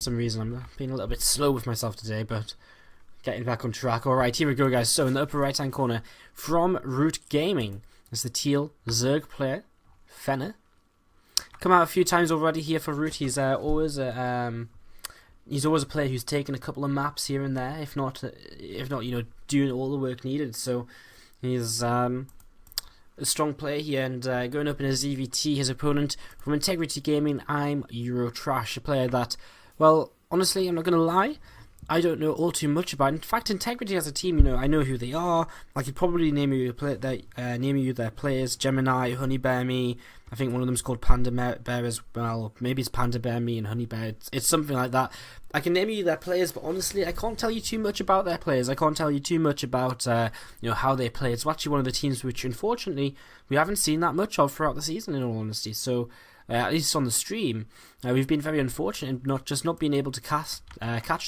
some reason I'm being a little bit slow with myself today, but getting back on track. Alright, here we go, guys. So in the upper right hand corner from Root Gaming is the teal Zerg player, Fenner. Come out a few times already here for Root. He's always a player who's taken a couple of maps here and there, if not doing all the work needed. So he's a strong player here, and going up in his EVT, his opponent from Integrity Gaming, I'm Eurotrash, a player that, well, honestly, I'm not going to lie, I don't know all too much about. In fact, Integrity as a team, I know who they are. I could probably name you their players: Gemini, Honey Bear Me. I think one of them's called Panda Bear as well. Maybe it's Panda Bear Me and Honey Bear. It's something like that. I can name you their players, but honestly, I can't tell you too much about their players. I can't tell you too much about how they play. It's actually one of the teams which, unfortunately, we haven't seen that much of throughout the season, in all honesty. So, at least on the stream, we've been very unfortunate in not being able to catch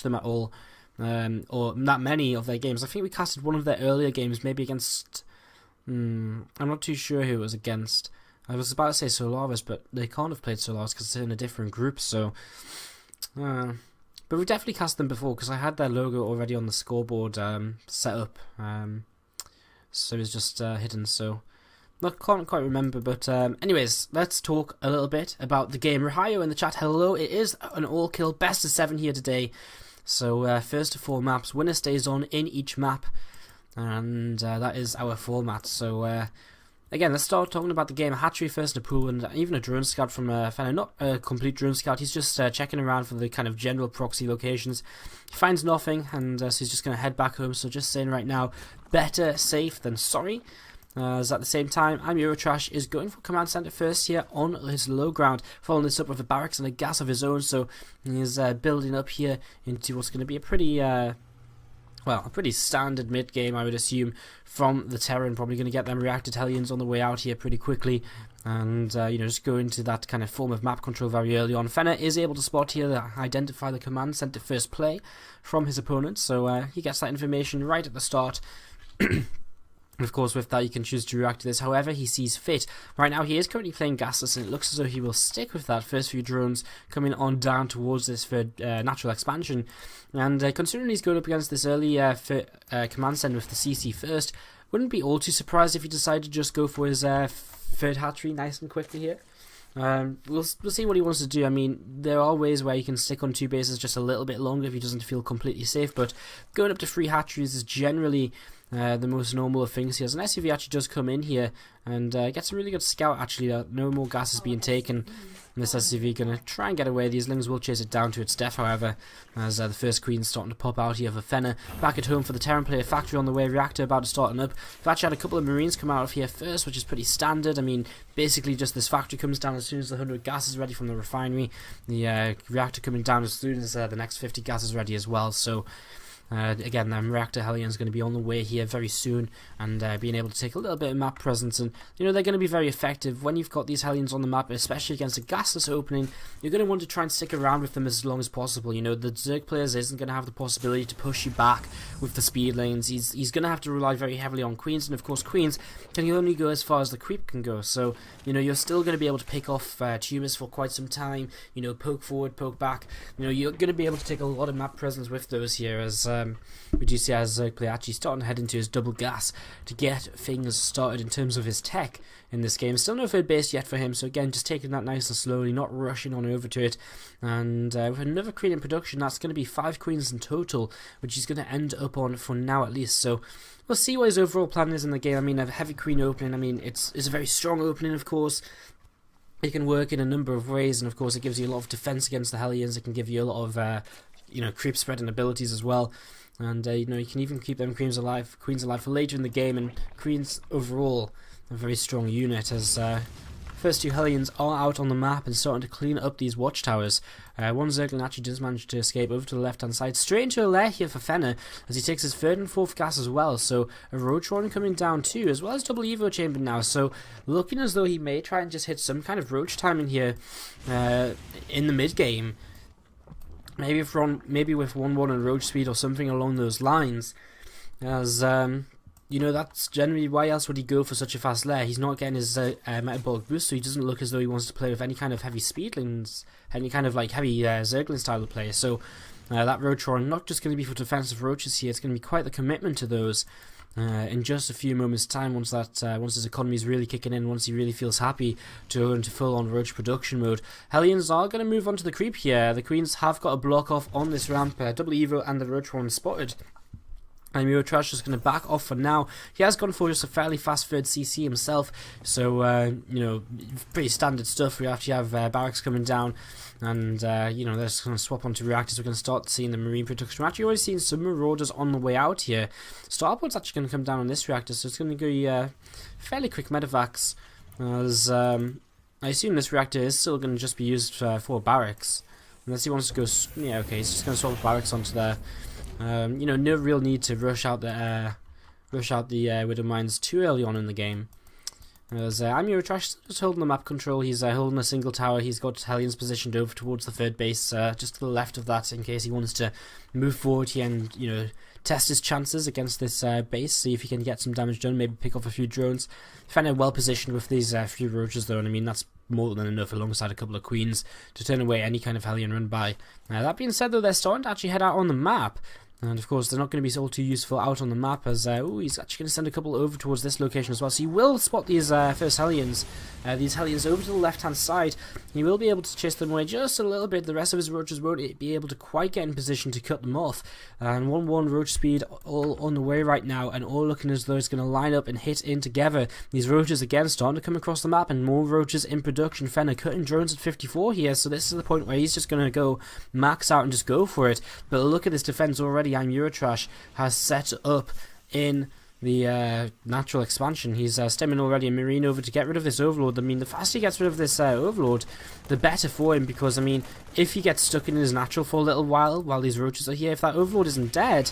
them at all, or that many of their games. I think we casted one of their earlier games, maybe against. I'm not too sure who it was against. I was about to say Solaris, but they can't have played Solaris because they're in a different group. So, but we've definitely cast them before because I had their logo already on the scoreboard set up. So it was just hidden. So. I can't quite remember, but anyways, let's talk a little bit about the game. Rahayo in the chat, hello. It is an all-kill best of 7 here today. So first of 4 maps, winner stays on in each map, and that is our format. So again, let's start talking about the game. A hatchery first, a pool, and even a drone scout from Fenner. Not a complete drone scout, he's just checking around for the kind of general proxy locations. He finds nothing, and so he's just going to head back home. So just saying right now, better safe than sorry. As at the same time, I'm Eurotrash is going for command center first here on his low ground, following this up with a barracks and a gas of his own. So he's building up here into what's going to be a pretty, a pretty standard mid game, I would assume, from the Terran. Probably going to get them reacted Hellions on the way out here pretty quickly, and just go into that kind of form of map control very early on. Fenner is able to spot here, identify the command center first play from his opponent, so he gets that information right at the start. Of course, with that, you can choose to react to this however he sees fit. Right now, he is currently playing gasless, and it looks as though he will stick with that. First few drones coming on down towards this for natural expansion. And considering he's going up against this early command center with the CC first, wouldn't be all too surprised if he decided to just go for his third hatchery nice and quickly here. We'll see what he wants to do. I mean, there are ways where he can stick on 2 bases just a little bit longer if he doesn't feel completely safe, but going up to 3 hatcheries is generally the most normal of things here. Unless if he actually does come in here and gets a really good scout, actually, no more gas is being taken. And this SCV going to try and get away. These Lings will chase it down to its death, however, as the first Queen's starting to pop out here for Fenner. Back at home for the Terran player, factory on the way, reactor about to start up. We've actually had a couple of Marines come out of here first, which is pretty standard. I mean, basically just this factory comes down as soon as the 100 gas is ready from the refinery. The reactor coming down as soon as the next 50 gas is ready as well. So again, the reactor Hellion is going to be on the way here very soon, and being able to take a little bit of map presence, and they're going to be very effective when you've got these Hellions on the map, especially against a gasless opening. You're going to want to try and stick around with them as long as possible. The Zerg players isn't going to have the possibility to push you back with the speed lanes. He's going to have to rely very heavily on Queens, and of course Queens can only go as far as the creep can go. So you're still going to be able to pick off tumors for quite some time. Poke forward, poke back. You're going to be able to take a lot of map presence with those here, as we do see as Zerg player actually starting to head into his double gas to get things started in terms of his tech in this game. Still no third base yet for him, so again, just taking that nice and slowly, not rushing on over to it. And with another queen in production, that's going to be 5 queens in total, which he's going to end up on for now at least. So we'll see what his overall plan is in the game. I mean, a heavy queen opening, I mean, it's a very strong opening, of course. It can work in a number of ways, and of course it gives you a lot of defense against the Hellions. It can give you a lot of creep spreading abilities as well. And you can even keep them queens alive for later in the game. And queens overall a very strong unit, as first 2 Hellions are out on the map and starting to clean up these watchtowers. One Zerglin actually does manage to escape over to the left hand side, straight into a lair here for Fenner, as he takes his 3rd and 4th gas as well. So a Roachron coming down too, as well as double Evo chamber now. So looking as though he may try and just hit some kind of roach timing here in the mid game. Maybe with 1-1 and roach speed or something along those lines, as you know, that's generally why else would he go for such a fast lair. He's not getting his metabolic boost, so he doesn't look as though he wants to play with any kind of heavy speedlings, any kind of like heavy Zergling style of play. So that Roach-Roaring not just going to be for defensive roaches here, it's going to be quite the commitment to those. In just a few moments' time, once his economy is really kicking in, once he really feels happy to go into full-on roach production mode. Hellions are going to move on to the creep here. The Queens have got a block off on this ramp. Double Evo and the Roach-Roaring spotted. And Eurotrash is going to back off for now. He has gone for just a fairly fast third CC himself, so you know, pretty standard stuff. We actually have barracks coming down, and you know, they're just going to swap onto reactors. We're going to start seeing the marine production. We're actually already seeing some marauders on the way out here. Starboard's actually going to come down on this reactor, so it's going to go fairly quick medevacs, as I assume this reactor is still going to just be used for barracks, unless he wants to go. Yeah, okay, he's just going to swap barracks onto there. You know, no real need to rush out the Widow Mines too early on in the game. As I'm Eurotrash just holding the map control. He's holding a single tower. He's got Hellions positioned over towards the third base, just to the left of that, in case he wants to move forward here and, you know, test his chances against this base, see if he can get some damage done, maybe pick off a few drones. Fenner well positioned with these few roaches though, and I mean that's more than enough alongside a couple of queens to turn away any kind of Hellion run by. That being said though, they're starting to actually head out on the map. And of course, they're not going to be all too useful out on the map, as he's actually going to send a couple over towards this location as well. So he will spot these first Hellions, these Hellions over to the left-hand side. He will be able to chase them away just a little bit. The rest of his roaches won't be able to quite get in position to cut them off. And 1-1 roach speed all on the way right now, and all looking as though it's going to line up and hit in together. These roaches again starting to come across the map, and more roaches in production. Fenner cutting drones at 54 here, so this is the point where he's just going to go max out and just go for it. But look at this defense already. I'm Eurotrash has set up in the natural expansion. He's stemming already a marine over to get rid of this overlord. I mean, the faster he gets rid of this overlord, the better for him, because I mean, if he gets stuck in his natural for a little while these roaches are here, if that overlord isn't dead,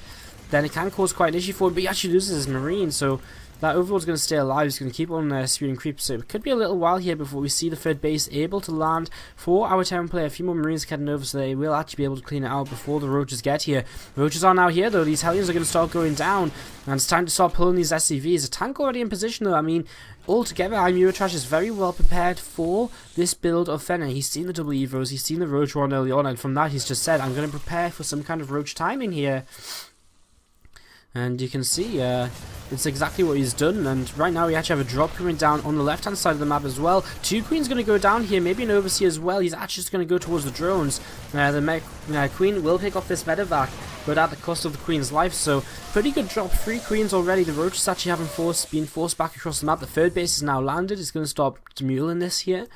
then it can cause quite an issue for him. But he actually loses his marine, so that overlord's going to stay alive. He's going to keep on spewing creeps, so it could be a little while here before we see the third base able to land for our Terran player. A few more marines heading over, so they will actually be able to clean it out before the roaches get here. Roaches are now here though. These Hellions are going to start going down, and it's time to start pulling these SCVs. A tank already in position though. I mean, altogether, Eurotrash is very well prepared for this build of Fenner. He's seen the double Evos, he's seen the roach run early on, and from that he's just said, I'm going to prepare for some kind of roach timing here. And you can see it's exactly what he's done, and right now we actually have a drop coming down on the left hand side of the map as well. Two queens going to go down here, maybe an overseer as well. He's actually just going to go towards the drones. The queen will pick off this medevac, but at the cost of the queen's life, so pretty good drop. 3 queens already. The roach is actually been forced back across the map. The third base is now landed. It's going to start demuling this here.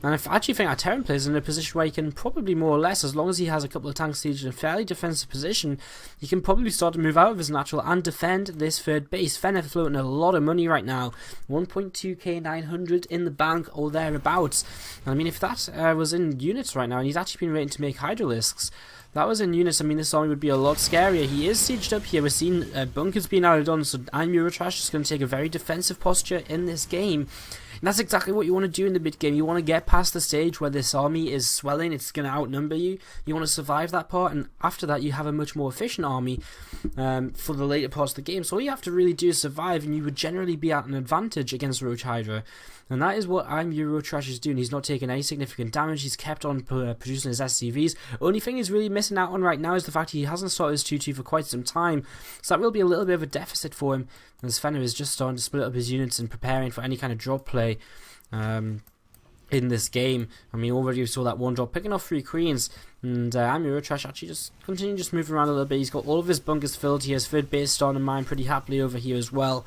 And I actually think our Terran player is in a position where he can probably more or less, as long as he has a couple of tanks sieged in a fairly defensive position, he can probably start to move out of his natural and defend this third base. Fenner floating a lot of money right now, 1.2k 900 in the bank or thereabouts. And I mean, if that was in units right now, and he's actually been waiting to make Hydralisks, that was in units, I mean, this army would be a lot scarier. He is sieged up here. We're seeing bunkers being added on, so I'm Eurotrash is going to take a very defensive posture in this game. And that's exactly what you want to do in the mid game. You want to get past the stage where this army is swelling, it's going to outnumber you. You want to survive that part, and after that you have a much more efficient army for the later parts of the game. So all you have to really do is survive, and you would generally be at an advantage against Roach Hydra. And that is what I'm Eurotrash is doing. He's not taking any significant damage. He's kept on producing his SCVs. Only thing he's really missing out on right now is the fact he hasn't started his 2-2 for quite some time. So that will be a little bit of a deficit for him, as Fenner is just starting to split up his units and preparing for any kind of drop play in this game. I mean, already we saw that one drop picking off 3 queens, and I'm Eurotrash actually just continuing just moving around a little bit. He's got all of his bunkers filled. He has third base starting to mine pretty happily over here as well.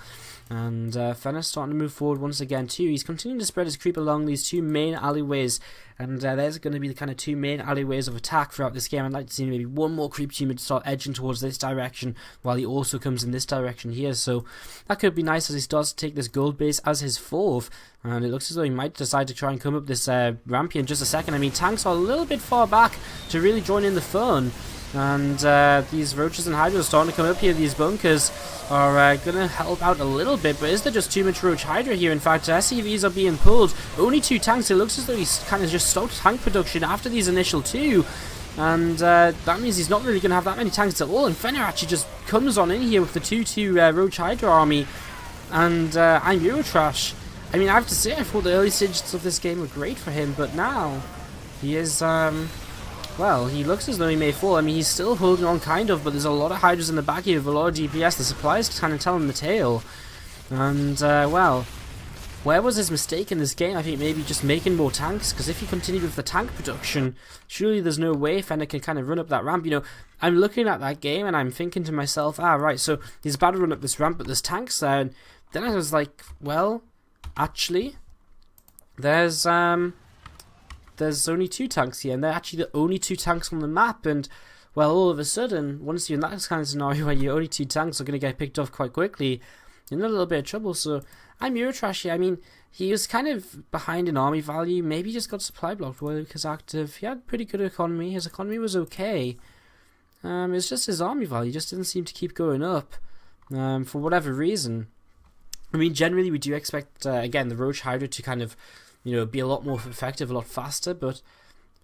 And Fenner's starting to move forward once again too. He's continuing to spread his creep along these 2 main alleyways, and there's going to be the kind of 2 main alleyways of attack throughout this game. I'd like to see maybe one more creep team to start edging towards this direction, while he also comes in this direction here. So that could be nice as he starts to take this gold base as his 4th, and it looks as though he might decide to try and come up this ramp here in just a second. I mean, tanks are a little bit far back to really join in the fun. And these roaches and hydras are starting to come up here. These bunkers are going to help out a little bit, but is there just too much roach hydra here? In fact, SCVs are being pulled. Only 2 tanks. It looks as though he's kind of just stopped tank production after these initial 2. And that means he's not really going to have that many tanks at all. And Fenner actually just comes on in here with the 2-2 Roach Hydra army. And I'm Eurotrash. I mean, I have to say, I thought the early stages of this game were great for him, but now he is, well, he looks as though he may fall. I mean, he's still holding on kind of, but there's a lot of Hydras in the back here with a lot of DPS. The supplies kind of tell him the tale. And, well, where was his mistake in this game? I think maybe just making more tanks, because if he continued with the tank production, surely there's no way Fenner can kind of run up that ramp. You know, I'm looking at that game and I'm thinking to myself, right, so he's about to run up this ramp, but there's tanks there. And then I was like, well, actually, there's only 2 tanks here, and they're actually the only 2 tanks on the map. And well, all of a sudden, once you're in that kind of scenario where your only 2 tanks are going to get picked off quite quickly, you're in a little bit of trouble. So I'm Eurotrash here. I mean, he was kind of behind in army value. Maybe he just got supply blocked because active. He had pretty good economy. His economy was okay. It's just his army value just didn't seem to keep going up for whatever reason. I mean, generally we do expect, again, the Roach Hydra to kind of, you know, be a lot more effective, a lot faster, but,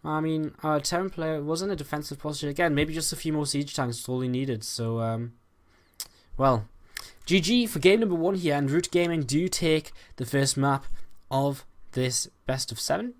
I mean, our Terran player was in a defensive posture. Again, maybe just a few more siege tanks is all he needed, so, well, GG for game number 1 here, and Root Gaming do take the first map of this best of 7.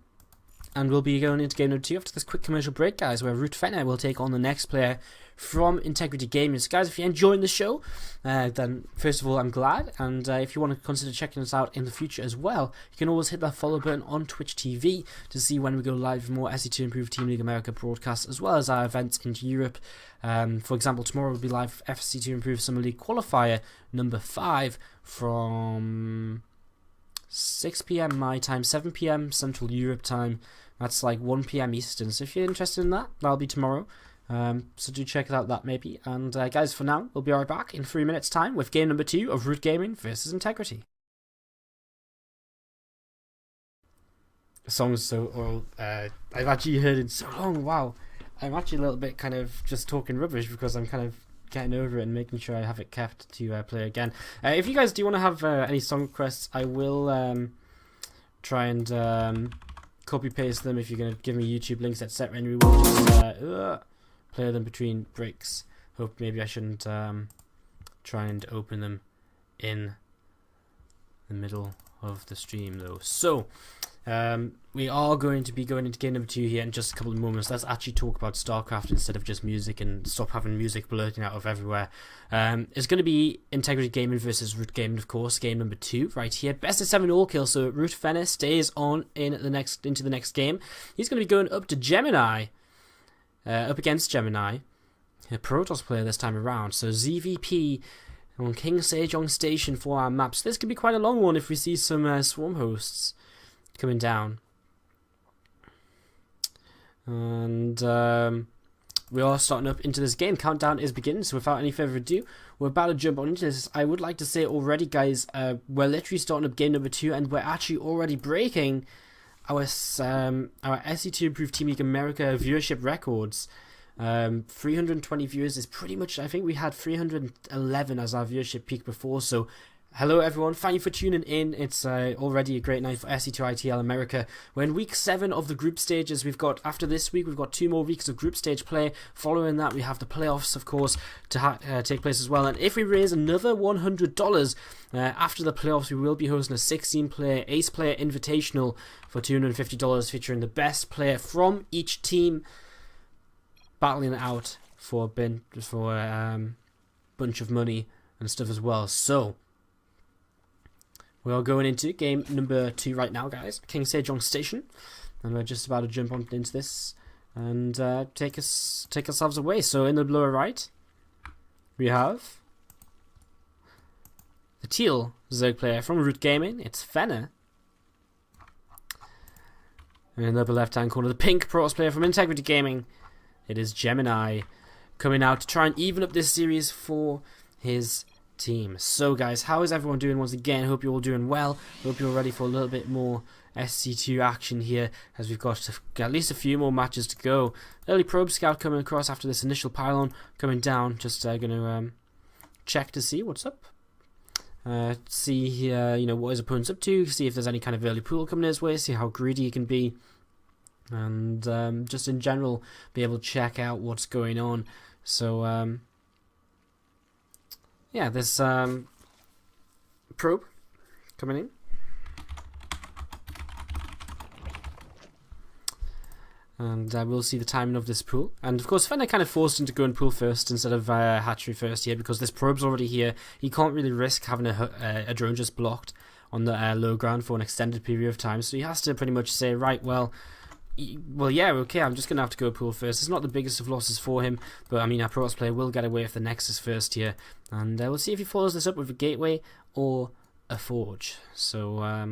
And we'll be going into game number 2 after this quick commercial break, guys, where Root Fenner will take on the next player from Integrity Gaming. So, guys, if you're enjoying the show, then first of all, I'm glad. And if you want to consider checking us out in the future as well, you can always hit that follow button on Twitch TV to see when we go live with more SC2 Improved Team League America broadcasts, as well as our events in Europe. For example, tomorrow will be live SC2 Improved Summer League Qualifier number 5 from 6 PM my time, 7 PM Central Europe time. That's like 1 PM Eastern. So if you're interested in that, that'll be tomorrow. So do check out that maybe. And guys, for now, we'll be right back in 3 minutes time with game number 2 of Root Gaming versus Integrity. The song is so old. I've actually heard it so long. Wow. I'm actually a little bit kind of just talking rubbish because I'm kind of getting over it and making sure I have it kept to play again. If you guys do want to have any song requests, I will try and copy paste them if you're going to give me YouTube links, etc. And we will just play them between breaks. Hope maybe I shouldn't try and open them in the middle of the stream though. So we are going to be going into game number 2 here in just a couple of moments. Let's actually talk about StarCraft instead of just music and stop having music blurting out of everywhere. It's going to be Integrity Gaming versus Root Gaming, of course, game number 2 right here. Best of 7 all kill, so Root Fenner stays on into the next game. He's going to be going up to Gemini, up against Gemini, a Protoss player this time around. So ZVP on King Sejong Station for our maps. This could be quite a long one if we see some swarm hosts coming down. And we are starting up into this game. Countdown is beginning, so without any further ado, we're about to jump on into this. I would like to say already, guys, we're literally starting up game number 2, and we're actually already breaking our SC2 Improved Team League America viewership records. 320 viewers is pretty much, I think we had 311 as our viewership peak before, so hello everyone, thank you for tuning in. It's already a great night for SC2ITL America. We're in week 7 of the group stages. We've got, after this week, we've got 2 more weeks of group stage play. Following that, we have the playoffs, of course, to take place as well. And if we raise another $100 after the playoffs, we will be hosting a 16-player Ace Player Invitational for $250, featuring the best player from each team, battling it out for a bunch of money and stuff as well. So we are going into game number 2 right now, guys. King Sejong Station, and we're just about to jump on into this and take ourselves away. So in the lower right, we have the teal Zerg player from Root Gaming. It's Fenner. And in the upper left-hand corner, the pink Protoss player from Integrity Gaming. It is Gemini, coming out to try and even up this series for his team. So guys, how is everyone doing once again? Hope you're all doing well. Hope you're ready for a little bit more SC2 action here, as we've got at least a few more matches to go. Early probe scout coming across after this initial pylon coming down. Just going to check to see what's up. See here, what his opponent's up to. See if there's any kind of early pool coming his way. See how greedy he can be. and just in general be able to check out what's going on. So yeah, this probe coming in. And we'll see the timing of this pool. And of course, Fenner kind of forced him to go in pool first instead of hatchery first here, because this probe's already here. He can't really risk having a drone just blocked on the low ground for an extended period of time. So he has to pretty much say, right, well, yeah, okay, I'm just going to have to go pool first. It's not the biggest of losses for him, but I mean, our Protoss player will get away with the Nexus first here. And we'll see if he follows this up with a gateway or a forge. So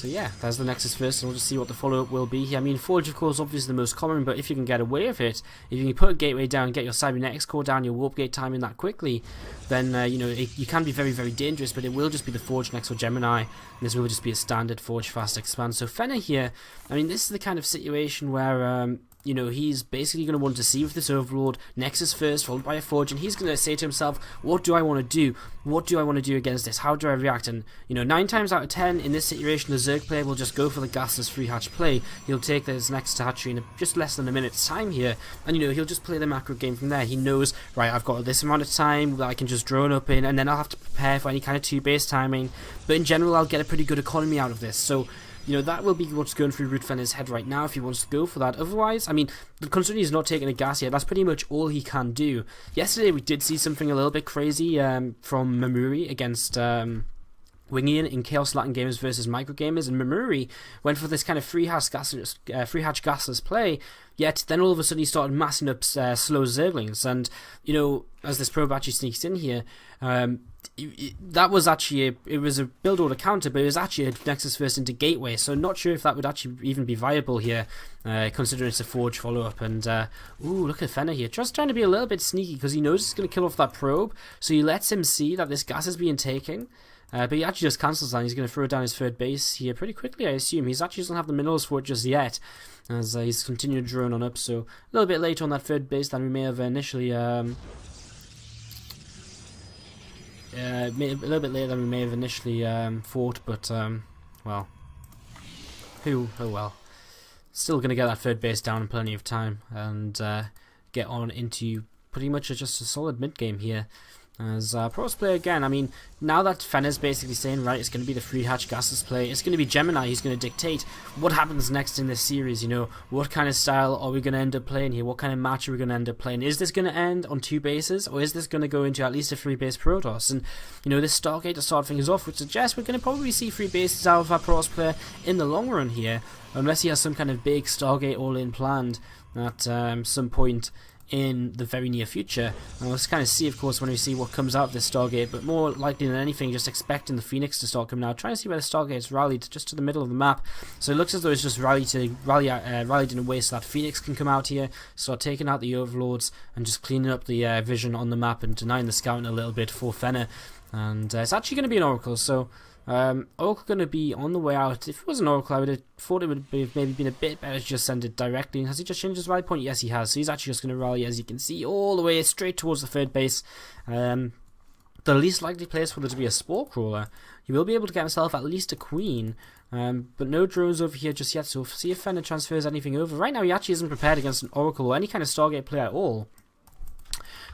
yeah, there's the Nexus first, and we'll just see what the follow-up will be here. I mean, Forge, of course, obviously the most common, but if you can get away with it, if you can put a gateway down, get your cybernetics core down, your warp gate timing that quickly, then, you know, you can be very, very dangerous, but it will just be the Forge next for Gemini, and this will just be a standard Forge fast expand. So Fenner here, I mean, this is the kind of situation where, you know, he's basically going to want to see with this Overlord, Nexus first, followed by a Forge, and he's going to say to himself, what do I want to do? What do I want to do against this? How do I react? And, you know, 9 times out of 10, in this situation, the Zerg player will just go for the gasless free hatch play. He'll take this next hatchery in just less than a minute's time here, and, you know, he'll just play the macro game from there. He knows, right, I've got this amount of time that I can just drone up in, and then I'll have to prepare for any kind of 2-base timing, but in general, I'll get a pretty good economy out of this. So, you know, that will be what's going through Root Fenner's head right now if he wants to go for that. Otherwise, I mean, considering he's not taking a gas yet, that's pretty much all he can do. Yesterday we did see something a little bit crazy from Mamuri against Wingian in Chaos Latin Gamers versus Microgamers, and Mamuri went for this kind of free hatch gasless play, yet then all of a sudden he started massing up slow Zerglings, and, you know, as this probe actually sneaks in here, that was actually it was a build order counter, but it was actually a Nexus first into Gateway, so not sure if that would actually even be viable here, considering it's a Forge follow-up. And ooh, look at Fenner here, just trying to be a little bit sneaky because he knows he's going to kill off that probe, so he lets him see that this gas is being taken. But he actually just cancels that. He's going to throw down his third base here pretty quickly, I assume. He's actually doesn't have the minerals for it just yet, as he's continued to drone on up. So a little bit later on that third base than we may have initially a little bit later than we may have initially thought, but well, oh well. Still going to get that third base down in plenty of time and get on into pretty much just a solid mid game here. As Protoss player again, I mean, now that Fenner's basically saying, right, it's going to be the free hatch gasless play, it's going to be Gemini who's going to dictate what happens next in this series, you know, what kind of style are we going to end up playing here, what kind of match are we going to end up playing, is this going to end on 2 bases, or is this going to go into at least a 3-base Protoss? And, you know, this Stargate to start things off would suggest we're going to probably see 3 bases out of our Protoss player in the long run here, unless he has some kind of big Stargate all-in planned at some point in the very near future. And we'll kind of see, of course, when we see what comes out of this Stargate, but more likely than anything, just expecting the Phoenix to start coming out, trying to see where the Stargate's rallied just to the middle of the map. So it looks as though it's just rallied in a way so that Phoenix can come out here, start taking out the Overlords, and just cleaning up the vision on the map and denying the scouting a little bit for Fenner. And it's actually going to be an Oracle, so Oracle going to be on the way out. If it was an Oracle, I would have thought it would have maybe been a bit better to just send it directly. And has he just changed his rally point? Yes, he has. So he's actually just going to rally, as you can see, all the way straight towards the third base. The least likely place for there to be a Spore Crawler. He will be able to get himself at least a Queen, but no drones over here just yet. So we'll see if Fenner transfers anything over. Right now, he actually isn't prepared against an Oracle or any kind of Stargate player at all.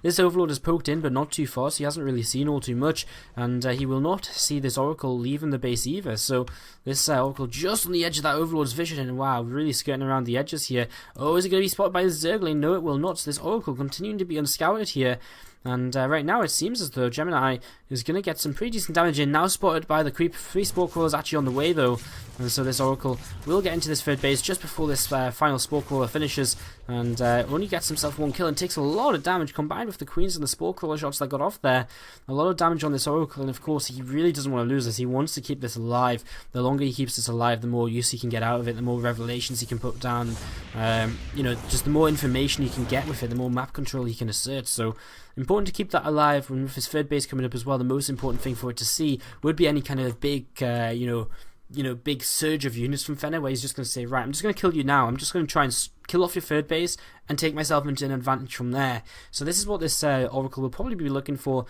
This Overlord is poked in, but not too far, so he hasn't really seen all too much, and he will not see this Oracle leaving the base either. So this Oracle just on the edge of that Overlord's vision, and wow, really skirting around the edges here. Oh, is it going to be spotted by the Zergling? No, it will not. So this Oracle continuing to be unscouted here. And right now it seems as though Gemini is going to get some pretty decent damage in. Now spotted by the creep. 3 Spore Crawlers actually on the way though. And so this Oracle will get into this third base just before this final Spore Crawler finishes. And only gets himself 1 kill and takes a lot of damage combined with the Queens and the Spore Crawler shots that got off there. A lot of damage on this Oracle, and of course he really doesn't want to lose this. He wants to keep this alive. The longer he keeps this alive, the more use he can get out of it, the more revelations he can put down. You know, just the more information he can get with it, the more map control he can assert. So important to keep that alive. And with his third base coming up as well, the most important thing for it to see would be any kind of big, big surge of units from Fenner, where he's just going to say, right, I'm just going to kill you now. I'm just going to try and kill off your third base and take myself into an advantage from there. So this is what this Oracle will probably be looking for.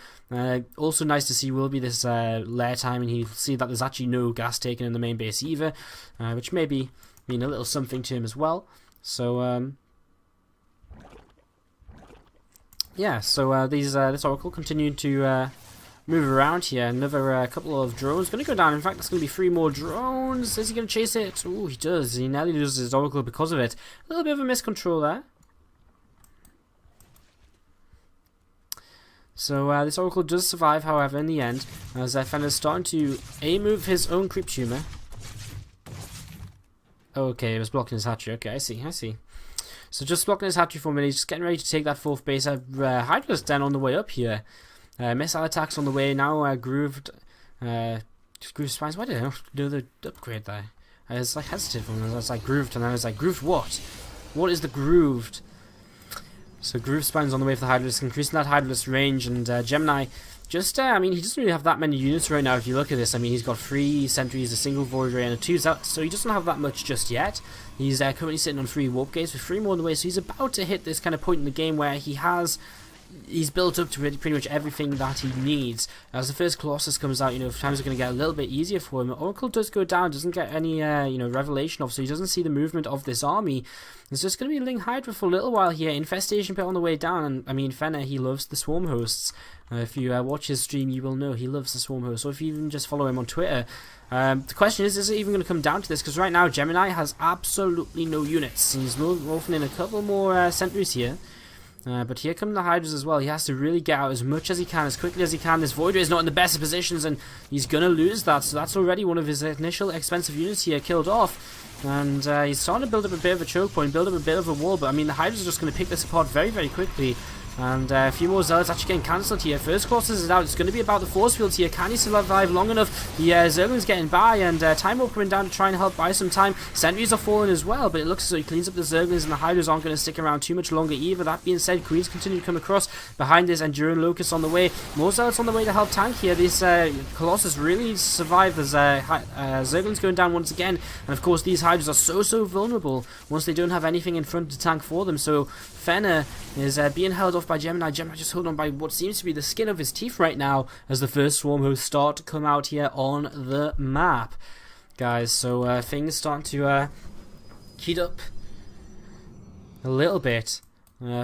Also nice to see will be this lair time, and he'll see that there's actually no gas taken in the main base either, which may be mean a little something to him as well. So yeah, so this Oracle continuing to move around here. Another couple of drones going to go down. In fact, that's going to be 3 more drones. Is he going to chase it? Oh, he does. He nearly loses his Oracle because of it. A little bit of a miscontrol there. So this Oracle does survive, however, in the end, as Fenner's starting to move his own creep tumor. Okay, it was blocking his hatchery. Okay, I see. So just blocking his hatchery for a minute. He's just getting ready to take that 4th base. Hydra's down on the way up here. Missile attacks on the way now. Grooved spines. Why did I not do the upgrade there? I was like hesitant when I was like grooved, and I was like, grooved what? What is the grooved? So groove spines on the way for the Hydralisk, increasing that Hydralisk range, and Gemini just, I mean, he doesn't really have that many units right now if you look at this. I mean, he's got 3 sentries, a single void ray, and a 2, so he doesn't have that much just yet. He's currently sitting on 3 warp gates with 3 more on the way, so he's about to hit this kind of point in the game where he's built up to pretty much everything that he needs. As the first Colossus comes out, times are going to get a little bit easier for him. Oracle does go down, doesn't get any, revelation of, so he doesn't see the movement of this army. It's just going to be Ling Hydra for a little while here. Infestation pit on the way down, and I mean, Fenner, he loves the swarm hosts. If you watch his stream, you will know he loves the swarm hosts, or if you even just follow him on Twitter. The question is it even going to come down to this? Because right now, Gemini has absolutely no units. He's morphing in a couple more sentries here. But here come the Hydras as well. He has to really get out as much as he can, as quickly as he can. This Void Ray is not in the best of positions, and he's going to lose that. So that's already one of his initial expensive units here killed off. And he's starting to build up a bit of a choke point, build up a bit of a wall. But I mean, the Hydras are just going to pick this apart very, very quickly. And a few more Zealots actually getting cancelled here. First Colossus is out. It's going to be about the force fields here. Can he survive long enough? The Zergling's getting by, and Time Warp coming down to try and help buy some time. Sentries are falling as well, but it looks as though he cleans up the Zerglings, and the Hydras aren't going to stick around too much longer either. That being said, Queens continue to come across. Behind this, Enduring Locust on the way. More Zealots on the way to help tank here. This Colossus really survived as Zergling's going down once again. And of course, these Hydras are so vulnerable once they don't have anything in front to tank for them. So Fenner is being held off by Gemini. Gemini just holding on by what seems to be the skin of his teeth right now as the first swarm hosts start to come out here on the map, guys. So things starting to heat up a little bit.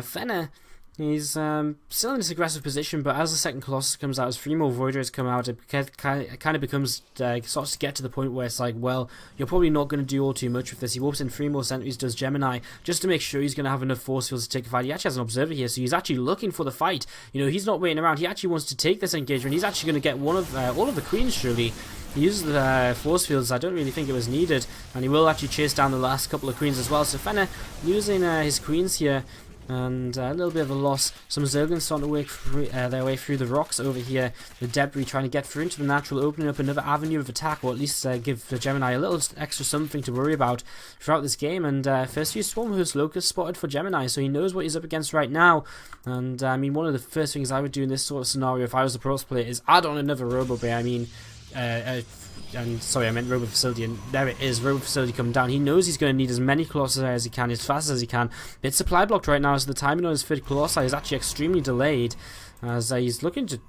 Fenner, he's still in this aggressive position, but as the second Colossus comes out, as 3 more Void Rays come out, it kind of becomes, starts to get to the point where it's like, well, you're probably not going to do all too much with this. He warps in 3 more sentries, does Gemini, just to make sure he's going to have enough force fields to take a fight. He actually has an observer here, so he's actually looking for the fight. He's not waiting around. He actually wants to take this engagement. He's actually going to get one of all of the queens, surely. He used the force fields. I don't really think it was needed, and he will actually chase down the last couple of queens as well. So Fenner losing his queens here, and a little bit of a loss. Some Zerglings starting to work their way through the rocks over here. The debris trying to get through into the natural, opening up another avenue of attack, or at least give the Gemini a little extra something to worry about throughout this game. And first few Swarm Host Locust spotted for Gemini, so he knows what he's up against right now. And I mean, one of the first things I would do in this sort of scenario if I was a Protoss player is add on another Robo Bay. I mean, and sorry, I meant Robo Facility, and there it is, Robo Facility coming down. He knows he's going to need as many Colossi as he can, as fast as he can. It's supply blocked right now, so the timing on his 3rd Colossi is actually extremely delayed, as he's looking to,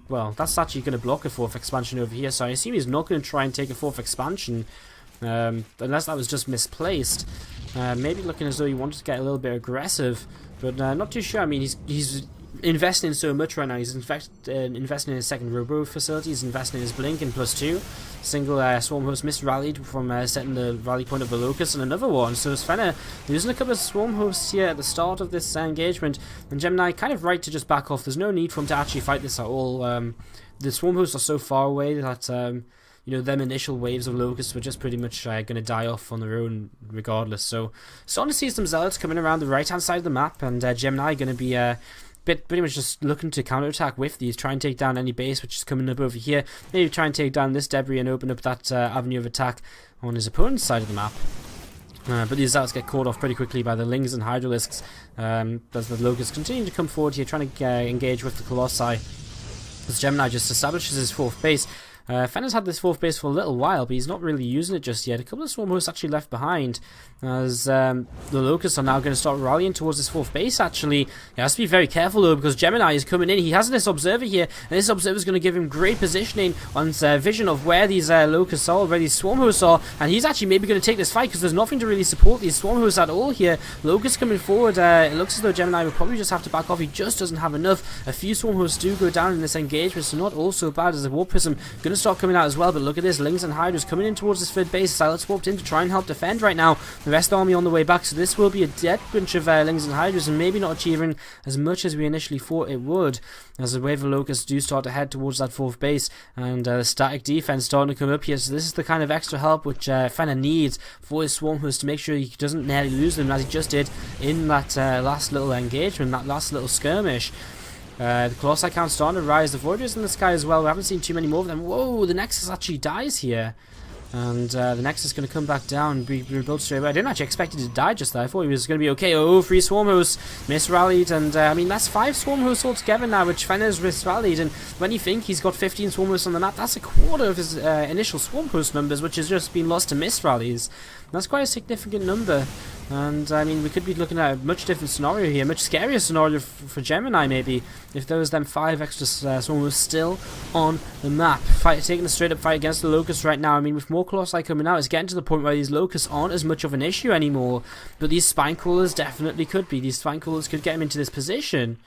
well, that's actually going to block a 4th expansion over here, so I assume he's not going to try and take a 4th expansion, unless that was just misplaced. Maybe looking as though he wanted to get a little bit aggressive, but not too sure. I mean, he's investing so much right now. He's in fact investing in his 2nd Robo Facility. He's investing in his Blink in +2. Single Swarm Host misrallied from setting the rally point of the Locust, and another one. So it's Fenner losing a couple of Swarm Hosts here at the start of this engagement, and Gemini kind of right to just back off. There's no need for him to actually fight this at all. The Swarm Hosts are so far away that them initial waves of Locusts were just pretty much going to die off on their own regardless. So starting to see some Zealots coming around the right hand side of the map, and Gemini going to be pretty much just looking to counterattack with these, try and take down any base which is coming up over here, maybe try and take down this debris and open up that avenue of attack on his opponent's side of the map. But these Zealots get caught off pretty quickly by the Lings and Hydralisks as the Locusts continue to come forward here, trying to engage with the Colossi. As Gemini just establishes his 4th base, Fenner's had this 4th base for a little while, but he's not really using it just yet. A couple of swarm hosts actually left behind, as the Locusts are now going to start rallying towards this 4th base. Actually, he has to be very careful though, because Gemini is coming in. He has this observer here, and this observer is going to give him great positioning on his vision of where these Locusts are, where these swarm hosts are, and he's actually maybe going to take this fight because there's nothing to really support these swarm hosts at all here. Locusts coming forward. It looks as though Gemini will probably just have to back off. He just doesn't have enough. A few swarm hosts do go down in this engagement, so not all so bad. As a Warp Prism going to start coming out as well, but look at this, Lings and Hydras coming in towards this 3rd base. Silence warped in to try and help defend right now. The rest of the army on the way back, so this will be a dead bunch of Lings and Hydras, and maybe not achieving as much as we initially thought it would, as the wave of Locusts do start to head towards that 4th base, and the static defense starting to come up here. So this is the kind of extra help which Fenner needs for his swarm host to make sure he doesn't nearly lose them, as he just did in that last little engagement, that last little skirmish. The Colossi count starting to rise. The Voiders in the sky as well. We haven't seen too many more of them. Whoa, the Nexus actually dies here. And the Nexus is going to come back down and be rebuilt straight away. I didn't actually expect it to die just there. I thought he was going to be okay. Oh, 3 swarm hosts misrallied. And I mean, that's 5 swarm hosts altogether now, which Fenner's misrallied. And when you think he's got 15 swarm hosts on the map, that's a quarter of his initial swarm host numbers, which has just been lost to misrallies. That's quite a significant number. And I mean, we could be looking at a much different scenario here, much scarier scenario for Gemini maybe, if there was them 5 extra swarm hosts still on the map. Taking a straight up fight against the Locusts right now. I mean, with more Colossi coming out, it's getting to the point where these Locusts aren't as much of an issue anymore, but these Spine Crawlers definitely could be. These Spine Crawlers could get him into this position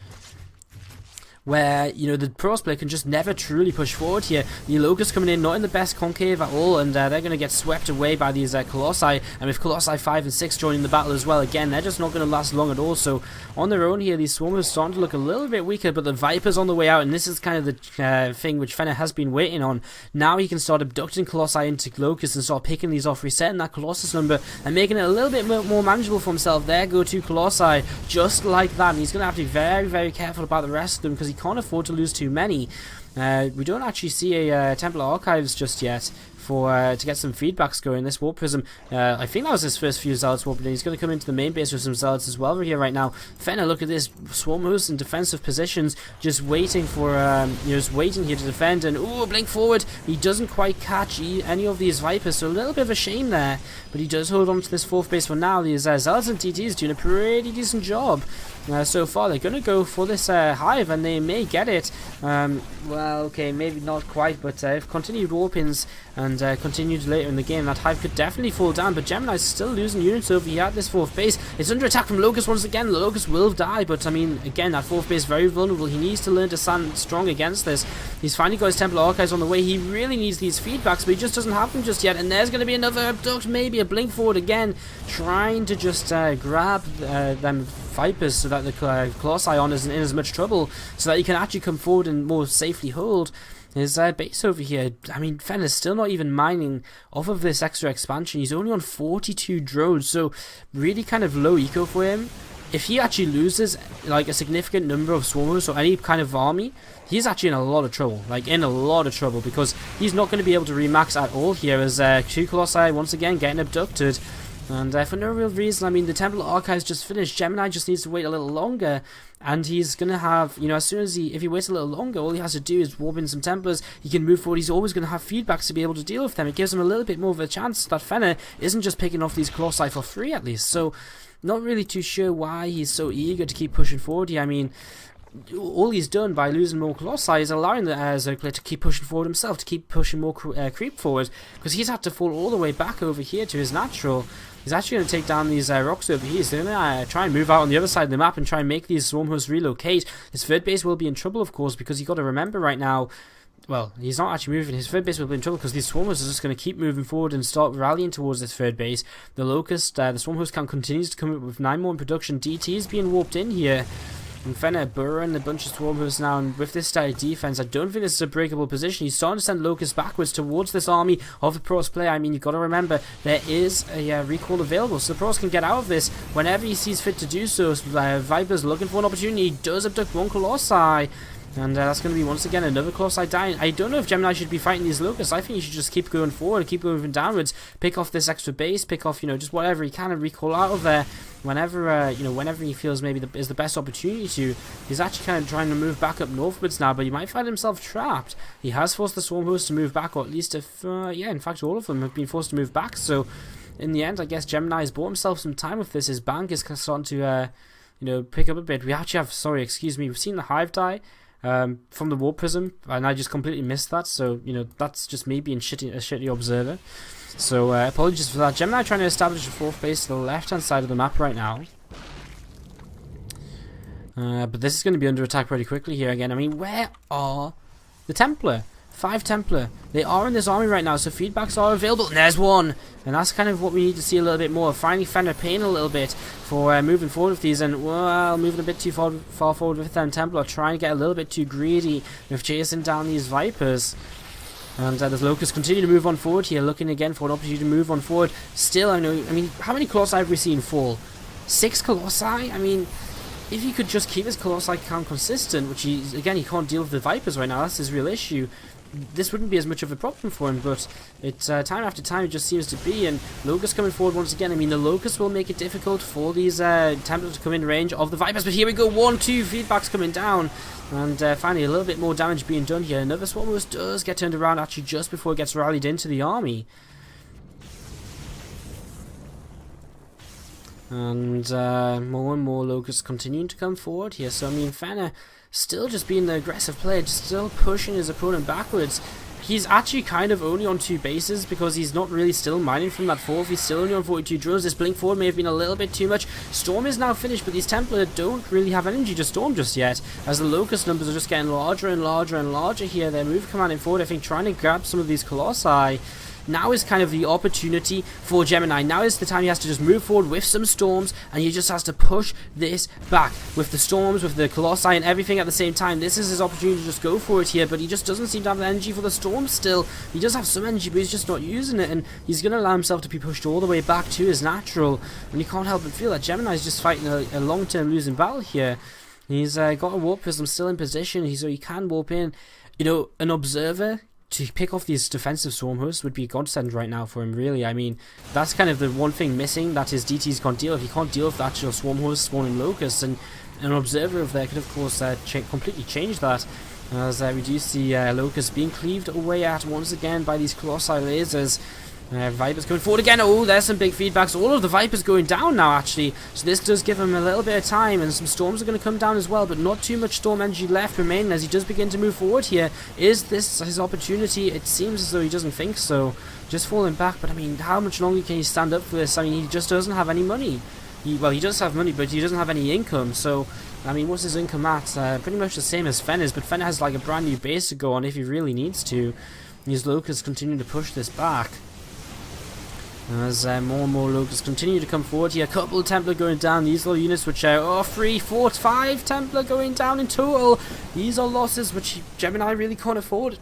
where, you know, the Pros player can just never truly push forward here. The Locusts coming in not in the best concave at all, and they're going to get swept away by these Colossi, and with Colossi 5 and 6 joining the battle as well, again, they're just not going to last long at all. So on their own here, these Swarmers are starting to look a little bit weaker, but the Viper's on the way out, and this is kind of the thing which Fenner has been waiting on. Now he can start abducting Colossi into Locusts and start picking these off, resetting that Colossus number, and making it a little bit more manageable for himself. There go 2 Colossi, just like that, and he's going to have to be very, very careful about the rest of them, because he can't afford to lose too many. We don't actually see a Templar Archives just yet to get some feedbacks going. This Warp Prism, I think that was his first few Zealots warping in. He's going to come into the main base with some Zealots as well. We're here right now. Fenner, look at this, swarm hosts in defensive positions, just waiting for, just waiting here to defend. And ooh, blink forward. He doesn't quite catch any of these Vipers, so a little bit of a shame there. But he does hold on to this 4th base for now. These Zealots and TTs doing a pretty decent job. So far, they're going to go for this hive, and they may get it. Well, okay, maybe not quite, but if continued warpings and continued later in the game, that hive could definitely fall down. But Gemini's still losing units over here at this 4th base. It's under attack from Locust once again. The Locust will die, but I mean, again, that 4th base is very vulnerable. He needs to learn to stand strong against this. He's finally got his Templar Archives on the way. He really needs these feedbacks, but he just doesn't have them just yet. And there's going to be another abduct, maybe a blink forward again, trying to just grab them Vipers so that the Colossi isn't in as much trouble, so that he can actually come forward and more safely hold his base over here. I mean, Fenner's still not even mining off of this extra expansion. He's only on 42 drones, so really kind of low eco for him. If he actually loses like a significant number of swarmers or any kind of army, he's actually in a lot of trouble, because he's not going to be able to remax at all here, as 2 Colossi once again getting abducted. And for no real reason. I mean, the Templar Archives just finished. Gemini just needs to wait a little longer, and he's going to have, you know, as soon as if he waits a little longer, all he has to do is warp in some Templars. He can move forward. He's always going to have feedbacks to be able to deal with them. It gives him a little bit more of a chance that Fenner isn't just picking off these Colossi for free, at least. So, not really too sure why he's so eager to keep pushing forward here. I mean, all he's done by losing more Colossi is allowing the Zerg player to keep pushing forward himself, to keep pushing more creep forward, because he's had to fall all the way back over here to his natural. He's actually going to take down these rocks over here. So they're going to try and move out on the other side of the map and try and make these swarm hosts relocate. His 3rd base will be in trouble, of course, because you've got to remember right now, well, he's not actually moving. His 3rd base will be in trouble because these swarm hosts are just going to keep moving forward and start rallying towards this 3rd base. The Locust, the swarm host count continues to come up with 9 more in production. DT is being warped in here. And Fenner burrowing a bunch of swarm hosts now, and with this static defense, I don't think this is a breakable position. He's starting to send Locusts backwards towards this army of the Pros player. I mean, you've got to remember, there is a recall available, so the Pros can get out of this whenever he sees fit to do so. Viper's looking for an opportunity. He does abduct 1 Colossi. And that's going to be, once again, another close eye die. I don't know if Gemini should be fighting these Locusts. I think he should just keep going forward, keep moving downwards, pick off this extra base, pick off, you know, just whatever he can and recall out of there whenever, you know, whenever he feels maybe is the best opportunity to. He's actually kind of trying to move back up northwards now, but he might find himself trapped. He has forced the Swarm Host to move back, or at least if, yeah, in fact, all of them have been forced to move back. So, in the end, I guess Gemini has bought himself some time with this. His bank is starting to, you know, pick up a bit. We actually have, sorry, excuse me, we've seen the Hive die from the Warp Prism, and I just completely missed that, so, you know, that's just me being a shitty observer. So, apologies for that. Gemini trying to establish a 4th base to the left-hand side of the map right now. But this is going to be under attack pretty quickly here again. I mean, where are the Templar? 5 Templar. They are in this army right now, so feedbacks are available. And there's one! And that's kind of what we need to see a little bit more. Finally Fenner paying a little bit for moving forward with these, and, well, moving a bit too far forward with them. Templar trying to get a little bit too greedy with chasing down these Vipers. And the Locusts continue to move on forward here, looking again for an opportunity to move on forward. Still, I mean, how many Colossi have we seen fall? 6 Colossi? I mean, if he could just keep his Colossi count consistent, which he can't deal with the Vipers right now, that's his real issue, this wouldn't be as much of a problem for him, but it's time after time it just seems to be. And Locusts coming forward once again. I mean, the Locusts will make it difficult for these Templars to come in range of the Vipers, but here we go, 1, 2 feedbacks coming down, and finally a little bit more damage being done here. Another Swarm Host does get turned around actually just before it gets rallied into the army. And more and more Locusts continuing to come forward here. So, I mean, Fenner still just being the aggressive player, just still pushing his opponent backwards. He's actually kind of only on 2 bases because he's not really still mining from that 4th. He's still only on 42 drones. This blink forward may have been a little bit too much. Storm is now finished, but these Templar don't really have energy to storm just yet, as the Locust numbers are just getting larger and larger and larger here. Their move commanding forward, I think, trying to grab some of these Colossi. Now is kind of the opportunity for Gemini. Now is the time he has to just move forward with some storms, and he just has to push this back with the storms, with the Colossi and everything at the same time. This is his opportunity to just go for it here, but he just doesn't seem to have the energy for the storms still. He does have some energy, but he's just not using it, and he's going to allow himself to be pushed all the way back to his natural. And you can't help but feel that Gemini is just fighting a long-term losing battle here. He's got a Warp Prism still in position, so he can warp in. You know, an observer to pick off these defensive Swarm Hosts would be a godsend right now for him, really. I mean, that's kind of the one thing missing that his DTs can't deal with. He can't deal with the actual Swarm Hosts spawning Locusts, and an observer over there could, of course, completely change that. As we do see Locusts being cleaved away at once again by these Colossi lasers. Vipers going forward again. Oh, there's some big feedbacks. All of the Vipers going down now, actually. So this does give him a little bit of time, and some storms are going to come down as well, but not too much storm energy left remaining as he does begin to move forward here. Is this his opportunity? It seems as though he doesn't think so. Just falling back, but I mean, how much longer can he stand up for this? I mean, he just doesn't have any money. Well, he does have money, but he doesn't have any income, so, I mean, what's his income at? Pretty much the same as Fenner's, but Fenner has like a brand new base to go on if he really needs to. These Locusts continue to push this back. As more and more Locusts continue to come forward here. A couple of Templar going down. These little units which are 3, 4, 5 Templar going down in total. These are losses which Gemini really can't afford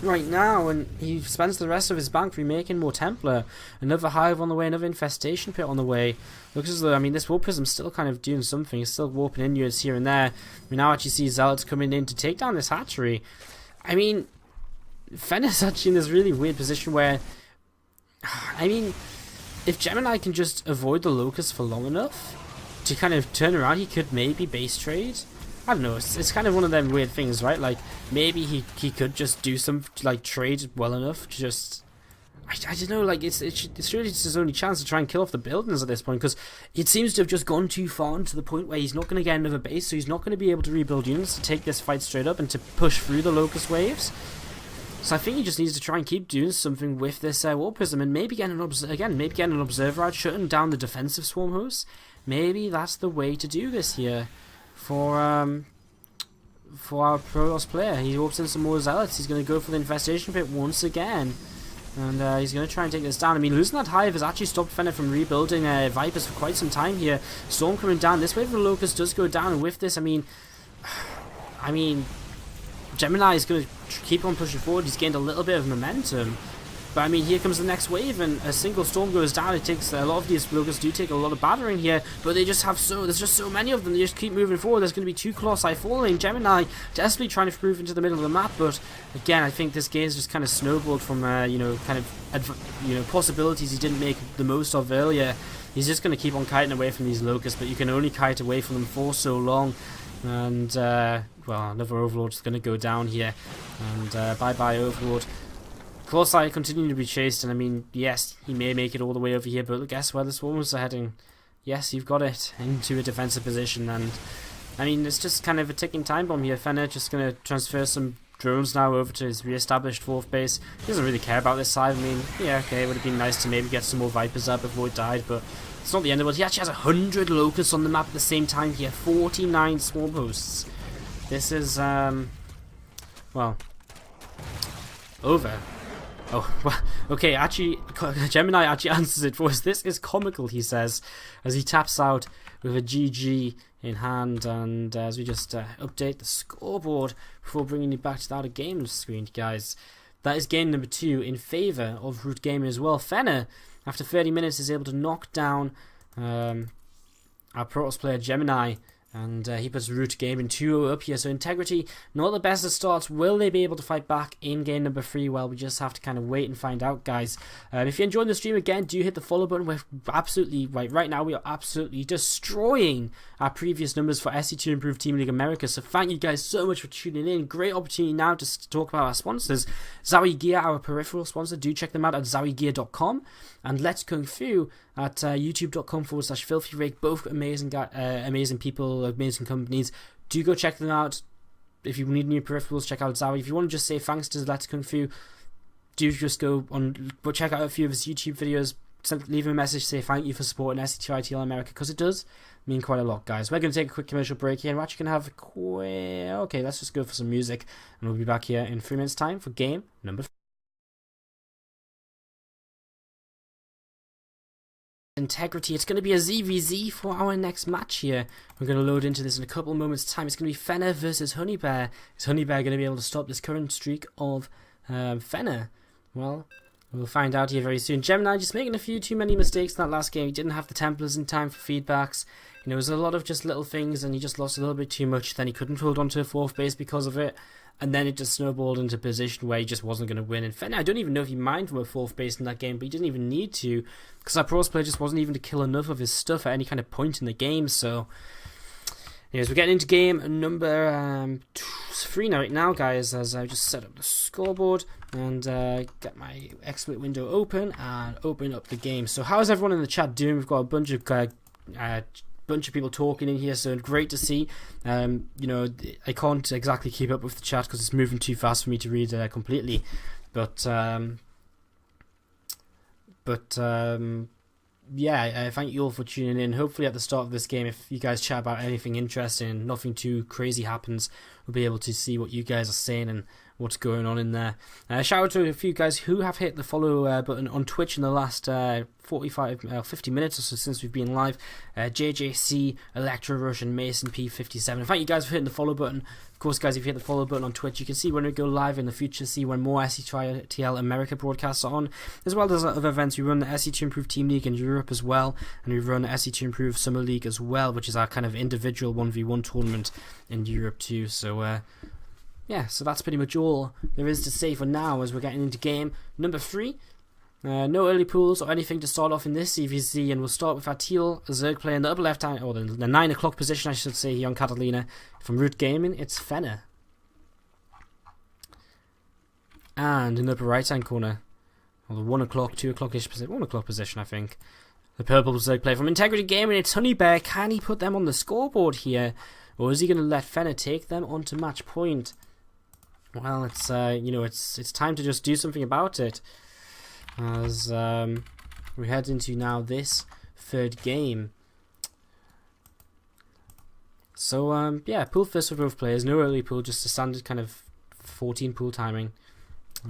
right now, and he spends the rest of his bank remaking more Templar. Another Hive on the way, another Infestation Pit on the way. Looks as though, I mean, this Warp Prism's still kind of doing something. It's still warping in units here and there. We now actually see Zealots coming in to take down this hatchery. I mean, Fenner's actually in this really weird position where, I mean, if Gemini can just avoid the Locusts for long enough to kind of turn around, he could maybe base trade. I don't know, it's kind of one of them weird things, right? Like, maybe he could just do some, like, trade well enough to just, I don't know, like, it's really just his only chance to try and kill off the buildings at this point, because it seems to have just gone too far to the point where he's not going to get another base, so he's not going to be able to rebuild units to take this fight straight up and to push through the Locust waves. So I think he just needs to try and keep doing something with this Warp Prism, and maybe get an observer out, shutting down the defensive Swarm Hosts. Maybe that's the way to do this here for our Protoss player. He warps in some more Zealots. He's going to go for the Infestation Pit once again, and he's going to try and take this down. I mean, losing that Hive has actually stopped Fenner from rebuilding Vipers for quite some time here. Storm coming down. This wave of the Locust does go down, and with this, I mean, Gemini is going to keep on pushing forward. He's gained a little bit of momentum, But I mean, here comes the next wave, and a single storm goes down. It takes a lot of these locusts do take a lot of battering here, but they just have there's just so many of them. They just keep moving forward. There's going to be 2 Colossi falling. Gemini desperately trying to move into the middle of the map, but again, I think this game's just kind of snowballed from you know, kind of possibilities he didn't make the most of earlier. He's just going to keep on kiting away from these locusts, but you can only kite away from them for so long. And well, another Overlord's going to go down here, and bye bye Overlord. Colossi continuing to be chased, and I mean, yes, he may make it all the way over here, but guess where the swarms are heading? Yes, you've got it, into a defensive position, and I mean, it's just kind of a ticking time bomb here. Fenner just going to transfer some drones now over to his re-established 4th base. He doesn't really care about this side. I mean, yeah, okay, it would have been nice to maybe get some more Vipers up before it died, but it's not the end of it. He actually has 100 locusts on the map at the same time here, 49 swarm hosts. This is, well, over. Oh, well, okay, actually, Gemini actually answers it for us. This is comical, he says, as he taps out with a GG in hand, and as we just update the scoreboard before bringing you back to the out of game screen, guys. That is game number 2 in favour of Root Gaming as well. Fenner, after 30 minutes, is able to knock down our Protoss player Gemini, and he puts Root Gaming 2-0 up here. So Integrity, not the best of starts. Will they be able to fight back in game number 3? Well, we just have to kind of wait and find out, guys. If you're enjoying the stream, again, do hit the follow button. We're absolutely, right now, we are absolutely destroying our previous numbers for SC2 Improved Team League America. So thank you guys so much for tuning in. Great opportunity now to talk about our sponsors. Zowie Gear, our peripheral sponsor. Do check them out at zowiegear.com. And Let's Kung Fu at youtube.com/filthyrake. Both amazing amazing people, amazing companies. Do go check them out. If you need new peripherals, check out Zowie. If you want to just say thanks to Let's Kung Fu, do just go check out a few of his YouTube videos. Leave him a message, say thank you for supporting SC2ITL America, because it does mean quite a lot, guys. We're going to take a quick commercial break here, and we're actually going to have a quick... Okay, let's just go for some music, and we'll be back here in 3 minutes' time for game number 4. Integrity. It's going to be a ZVZ for our next match here. We're going to load into this in a couple of moments' time. It's going to be Fenner versus Honeybear. Is Honeybear going to be able to stop this current streak of Fenner? Well, we'll find out here very soon. Gemini just making a few too many mistakes in that last game. He didn't have the Templars in time for feedbacks. You know, it was a lot of just little things, and he just lost a little bit too much. Then he couldn't hold on to a 4th base because of it. And then it just snowballed into a position where he just wasn't going to win. And Fenner, I don't even know if he mined from a 4th base in that game, but he didn't even need to, because our Protoss player just wasn't even to kill enough of his stuff at any kind of point in the game. So, anyways, we're getting into game number 3 right now, guys, as I just set up the scoreboard and get my exploit window open and open up the game. So, how's everyone in the chat doing? We've got a bunch of people talking in here, so great to see. You know, I can't exactly keep up with the chat because it's moving too fast for me to read completely, but yeah, thank you all for tuning in. Hopefully at the start of this game, if you guys chat about anything interesting, nothing too crazy happens, we'll be able to see what you guys are saying and what's going on in there. Shout out to a few guys who have hit the follow button on Twitch in the last 50 minutes or so since we've been live. JJC, Electro Rush, and Mason P57. Thank you guys for hitting the follow button. Of course, guys, if you hit the follow button on Twitch, you can see when we go live in the future, see when more SC2ITL America broadcasts are on, as well as other events. We run the SC2 Improved Team League in Europe as well, and we run the SC2 Improved Summer League as well, which is our kind of individual 1v1 tournament in Europe too. So, yeah, so that's pretty much all there is to say for now as we're getting into game number 3. No early pools or anything to start off in this CVZ, and we'll start with our Teal Zerg player in the upper left hand, or the 9 o'clock position I should say here on Catalina. From Root Gaming, it's Fenner. And in the upper right hand corner, or the 1 o'clock, 2 o'clock-ish position, 1 o'clock position I think, the purple Zerg player from Integrity Gaming, it's Honeybear. Can he put them on the scoreboard here, or is he going to let Fenner take them onto match point? Well, it's you know, it's time to just do something about it, as we head into now this 3rd game. So yeah, pool first for both players. No early pool, just a standard kind of 14 pool timing,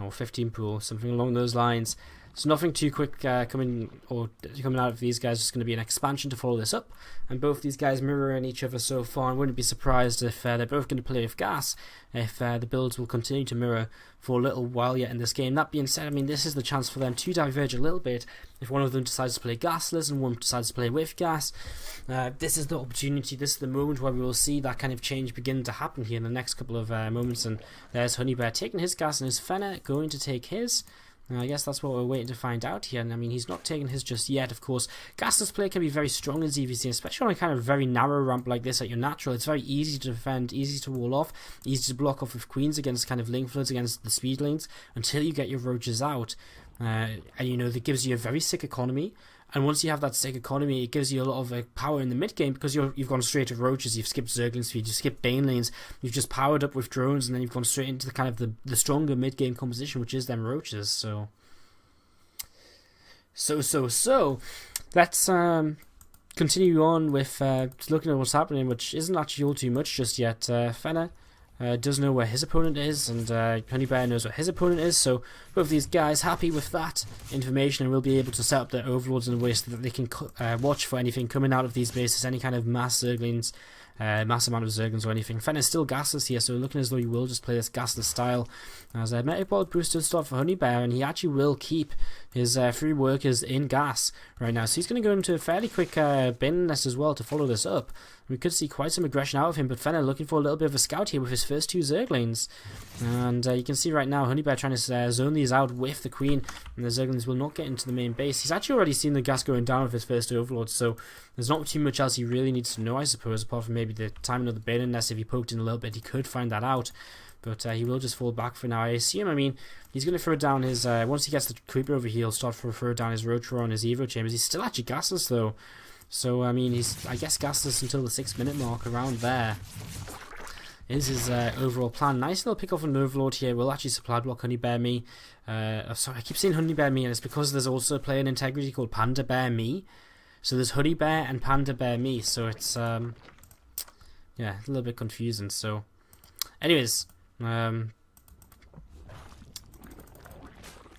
or 15 pool, something along those lines. So nothing too quick coming out of these guys. It's going to be an expansion to follow this up, and both these guys mirroring each other so far. I wouldn't be surprised if they're both going to play with gas, if the builds will continue to mirror for a little while yet in this game. That being said, I mean, this is the chance for them to diverge a little bit. If one of them decides to play gasless and one decides to play with gas, this is the opportunity, this is the moment where we will see that kind of change begin to happen here in the next couple of moments. And there's Honeybear taking his gas, and is Fenner going to take his? I guess that's what we're waiting to find out here. And I mean, he's not taking his just yet, of course. Gasless play can be very strong in ZVC, especially on a kind of very narrow ramp like this at your natural. It's very easy to defend, easy to wall off, easy to block off with queens against kind of link floods, against the speed lanes, until you get your roaches out. And you know, that gives you a very sick economy. And once you have that sick economy, it gives you a lot of power in the mid game, because you've gone straight to roaches, you've skipped Zergling speed, you've skipped Bane lanes, you've just powered up with drones, and then you've gone straight into the kind of the stronger mid game composition, which is them roaches. So let's continue on with looking at what's happening, which isn't actually all too much just yet. Fenner does know where his opponent is, and Honeybear knows where his opponent is, so both these guys happy with that information, and will be able to set up their overlords in a way so that they can watch for anything coming out of these bases, any kind of mass Zerglings, mass amount of Zerglings or anything. Fenner's still gasless here, so looking as though he will just play this gasless style. As a Metabolic boosted start for Honeybear, and he actually will keep his 3 workers in gas right now. So he's going to go into a fairly quick bin nest as well to follow this up. We could see quite some aggression out of him, but Fenner looking for a little bit of a scout here with his first 2 Zerglings. And you can see right now Honeybear trying to zone these out with the Queen, and the Zerglings will not get into the main base. He's actually already seen the gas going down with his first Overlord, so there's not too much else he really needs to know, I suppose, apart from maybe the timing of the Bane nest. If he poked in a little bit, he could find that out. But he will just fall back for now. I assume, I mean, he's going to throw down his... once he gets the Creeper over here, he'll start to throw down his Roach Roar and his Evo Chambers. He's still actually gasless, though. So, I mean, he's, I guess, gasless until the 6-minute mark around there is his overall plan. Nice little pick off an Overlord here. Will actually supply block Honeybear me. Sorry, I keep saying Honeybear me, and it's because there's also a player in Integrity called Panda Bear me. So there's Honeybear and Panda Bear me. So it's, yeah, a little bit confusing. So, anyways,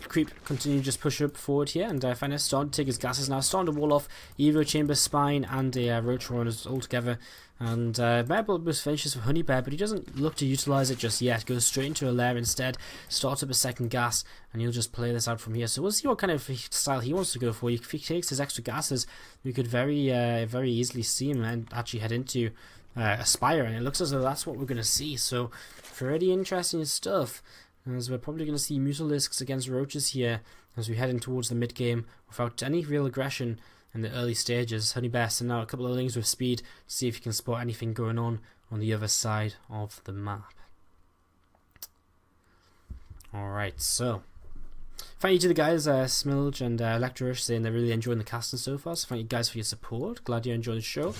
Creep continue to just push up forward here, and Fenner starting to take his gases now, starting to wall off Evo Chamber, Spine, and a Roach Runners all together. And Metabolic Boost finishes with Honeybear, but he doesn't look to utilise it just yet. Goes straight into a lair instead, starts up a second gas, and he'll just play this out from here. So we'll see what kind of style he wants to go for. If he takes his extra gases, we could very easily see him and actually head into Aspire, and it looks as though that's what we're going to see. So pretty interesting stuff, as we're probably going to see Mutalisks against Roaches here as we head in towards the mid game without any real aggression in the early stages. Honeybear sending out a couple of lings with speed to see if he can spot anything going on the other side of the map. Alright, so thank you to the guys, Smilge and Electrorush, saying they're really enjoying the casting so far, so thank you guys for your support. Glad you're enjoying the show.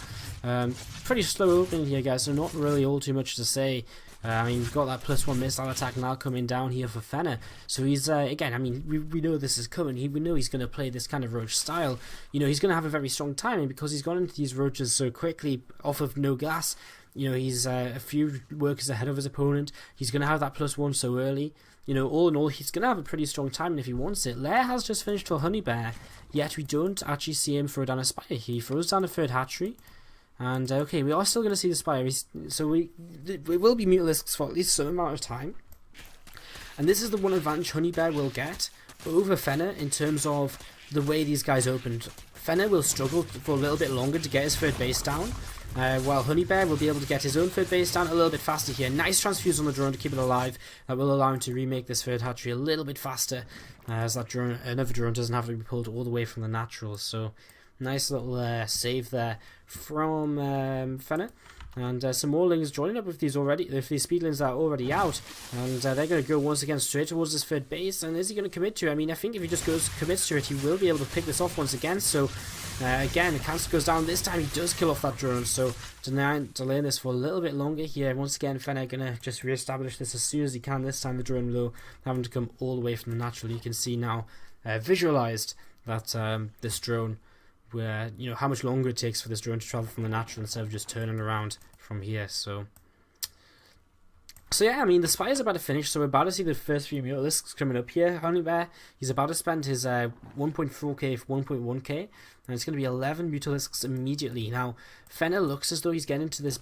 Pretty slow opening here, guys, so not really all too much to say. I mean, we've got that +1 missile attack now coming down here for Fenner. So he's, again, I mean, we know this is coming. We know he's going to play this kind of Roach style. You know, he's going to have a very strong timing because he's gone into these Roaches so quickly off of no gas. You know, he's a few workers ahead of his opponent. He's going to have that +1 so early. You know, all in all, he's going to have a pretty strong timing if he wants it. Lair has just finished for Honeybear, yet we don't actually see him throw down a Spire. He throws down a third hatchery. And, okay, we are still going to see the Spire, so we will be Mutalisks for at least some amount of time. And this is the one advantage Honeybear will get over Fenner in terms of the way these guys opened. Fenner will struggle for a little bit longer to get his third base down, while Honeybear will be able to get his own third base down a little bit faster here. Nice transfuse on the drone to keep it alive. That will allow him to remake this third hatchery a little bit faster, as that drone, another drone doesn't have to be pulled all the way from the naturals. So nice little save there from Fenner. And some more lings joining up with these speedlings that are already out, and they're going to go once again straight towards this third base. And is he going to commit to it? I mean, I think if he just commits to it, he will be able to pick this off once again. So again, the cancel goes down. This time he does kill off that drone, so delaying this for a little bit longer here. Once again, Fenner going to just re-establish this as soon as he can. This time the drone, though, having to come all the way from the natural. You can see now visualized that this drone, where, you know, how much longer it takes for this drone to travel from the natural instead of just turning around from here. So So yeah, I mean, the Spire's about to finish, so we're about to see the first few Mutalisks coming up here. Honeybear, he's about to spend his 1.4k for 1.1k, and it's going to be 11 Mutalisks immediately. Now, Fenner looks as though he's getting to this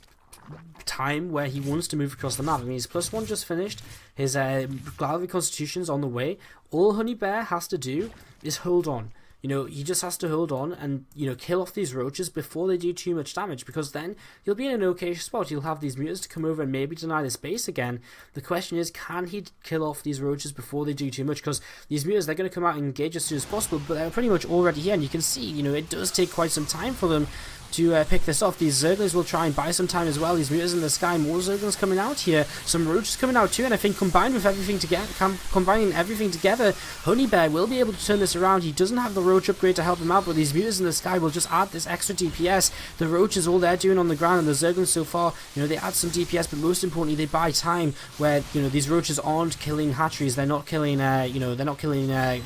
time where he wants to move across the map. I mean, his +1 just finished, his Gallery Constitution's on the way. All Honeybear has to do is hold on. You know, he just has to hold on and, you know, kill off these roaches before they do too much damage, because then he'll be in an okay spot. He'll have these mutants to come over and maybe deny this base again. The question is, can he kill off these roaches before they do too much? Because these mutants, they're going to come out and engage as soon as possible, but they're pretty much already here, and you can see, you know, it does take quite some time for them to pick this off. These Zerglings will try and buy some time as well. These mutants in the sky, more Zerglings coming out here, some roaches coming out too, and I think combining everything together, Honeybear will be able to turn this around. He doesn't have the roach upgrade to help him out, but these mutants in the sky will just add this extra DPS. The roaches, all they're doing on the ground, and the Zerglings so far, you know, they add some DPS, but most importantly, they buy time where, you know, these roaches aren't killing hatcheries, they're not killing,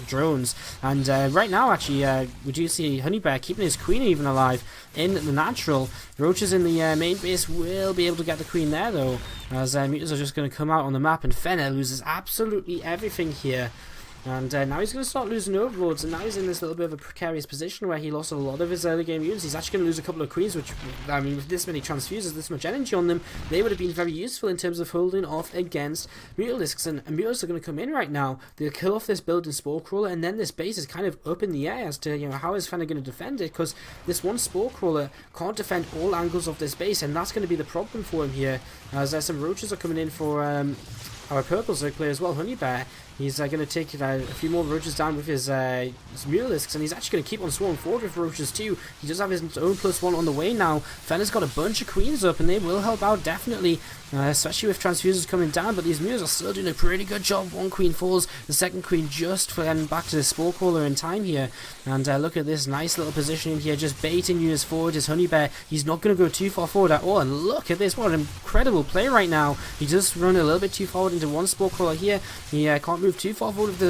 drones. And right now, actually, we do see Honeybear keeping his queen even alive in the natural. Roaches in the main base will be able to get the queen there, though, as mutants are just going to come out on the map, and Fenner loses absolutely everything here. And now he's going to start losing overlords, and now he's in this little bit of a precarious position where he lost a lot of his early game units. He's actually going to lose a couple of queens, which, I mean, with this many transfuses, this much energy on them, they would have been very useful in terms of holding off against Mutalisks. And Mutalisks are going to come in right now. They'll kill off this build and Spore Crawler, and then this base is kind of up in the air as to, you know, how is Fenner going to defend it, because this one Spore Crawler can't defend all angles of this base, and that's going to be the problem for him here, as some roaches are coming in for our purple Zerg player as well, Honeybear. He's going to take a few more roaches down with his Mutalisks, and he's actually going to keep on swarming forward with roaches too. He does have his own +1 on the way now. Fenner's got a bunch of queens up, and they will help out definitely, especially with transfusers coming down, but these Mutants are still doing a pretty good job. One queen falls, the second queen just getting back to the Spore Crawler in time here. And look at this nice little positioning here, just baiting units forward. His Honeybear, he's not going to go too far forward at all, and look at this, what an incredible play right now. He just run a little bit too forward into one Spore Crawler here. He can't move too far forward with the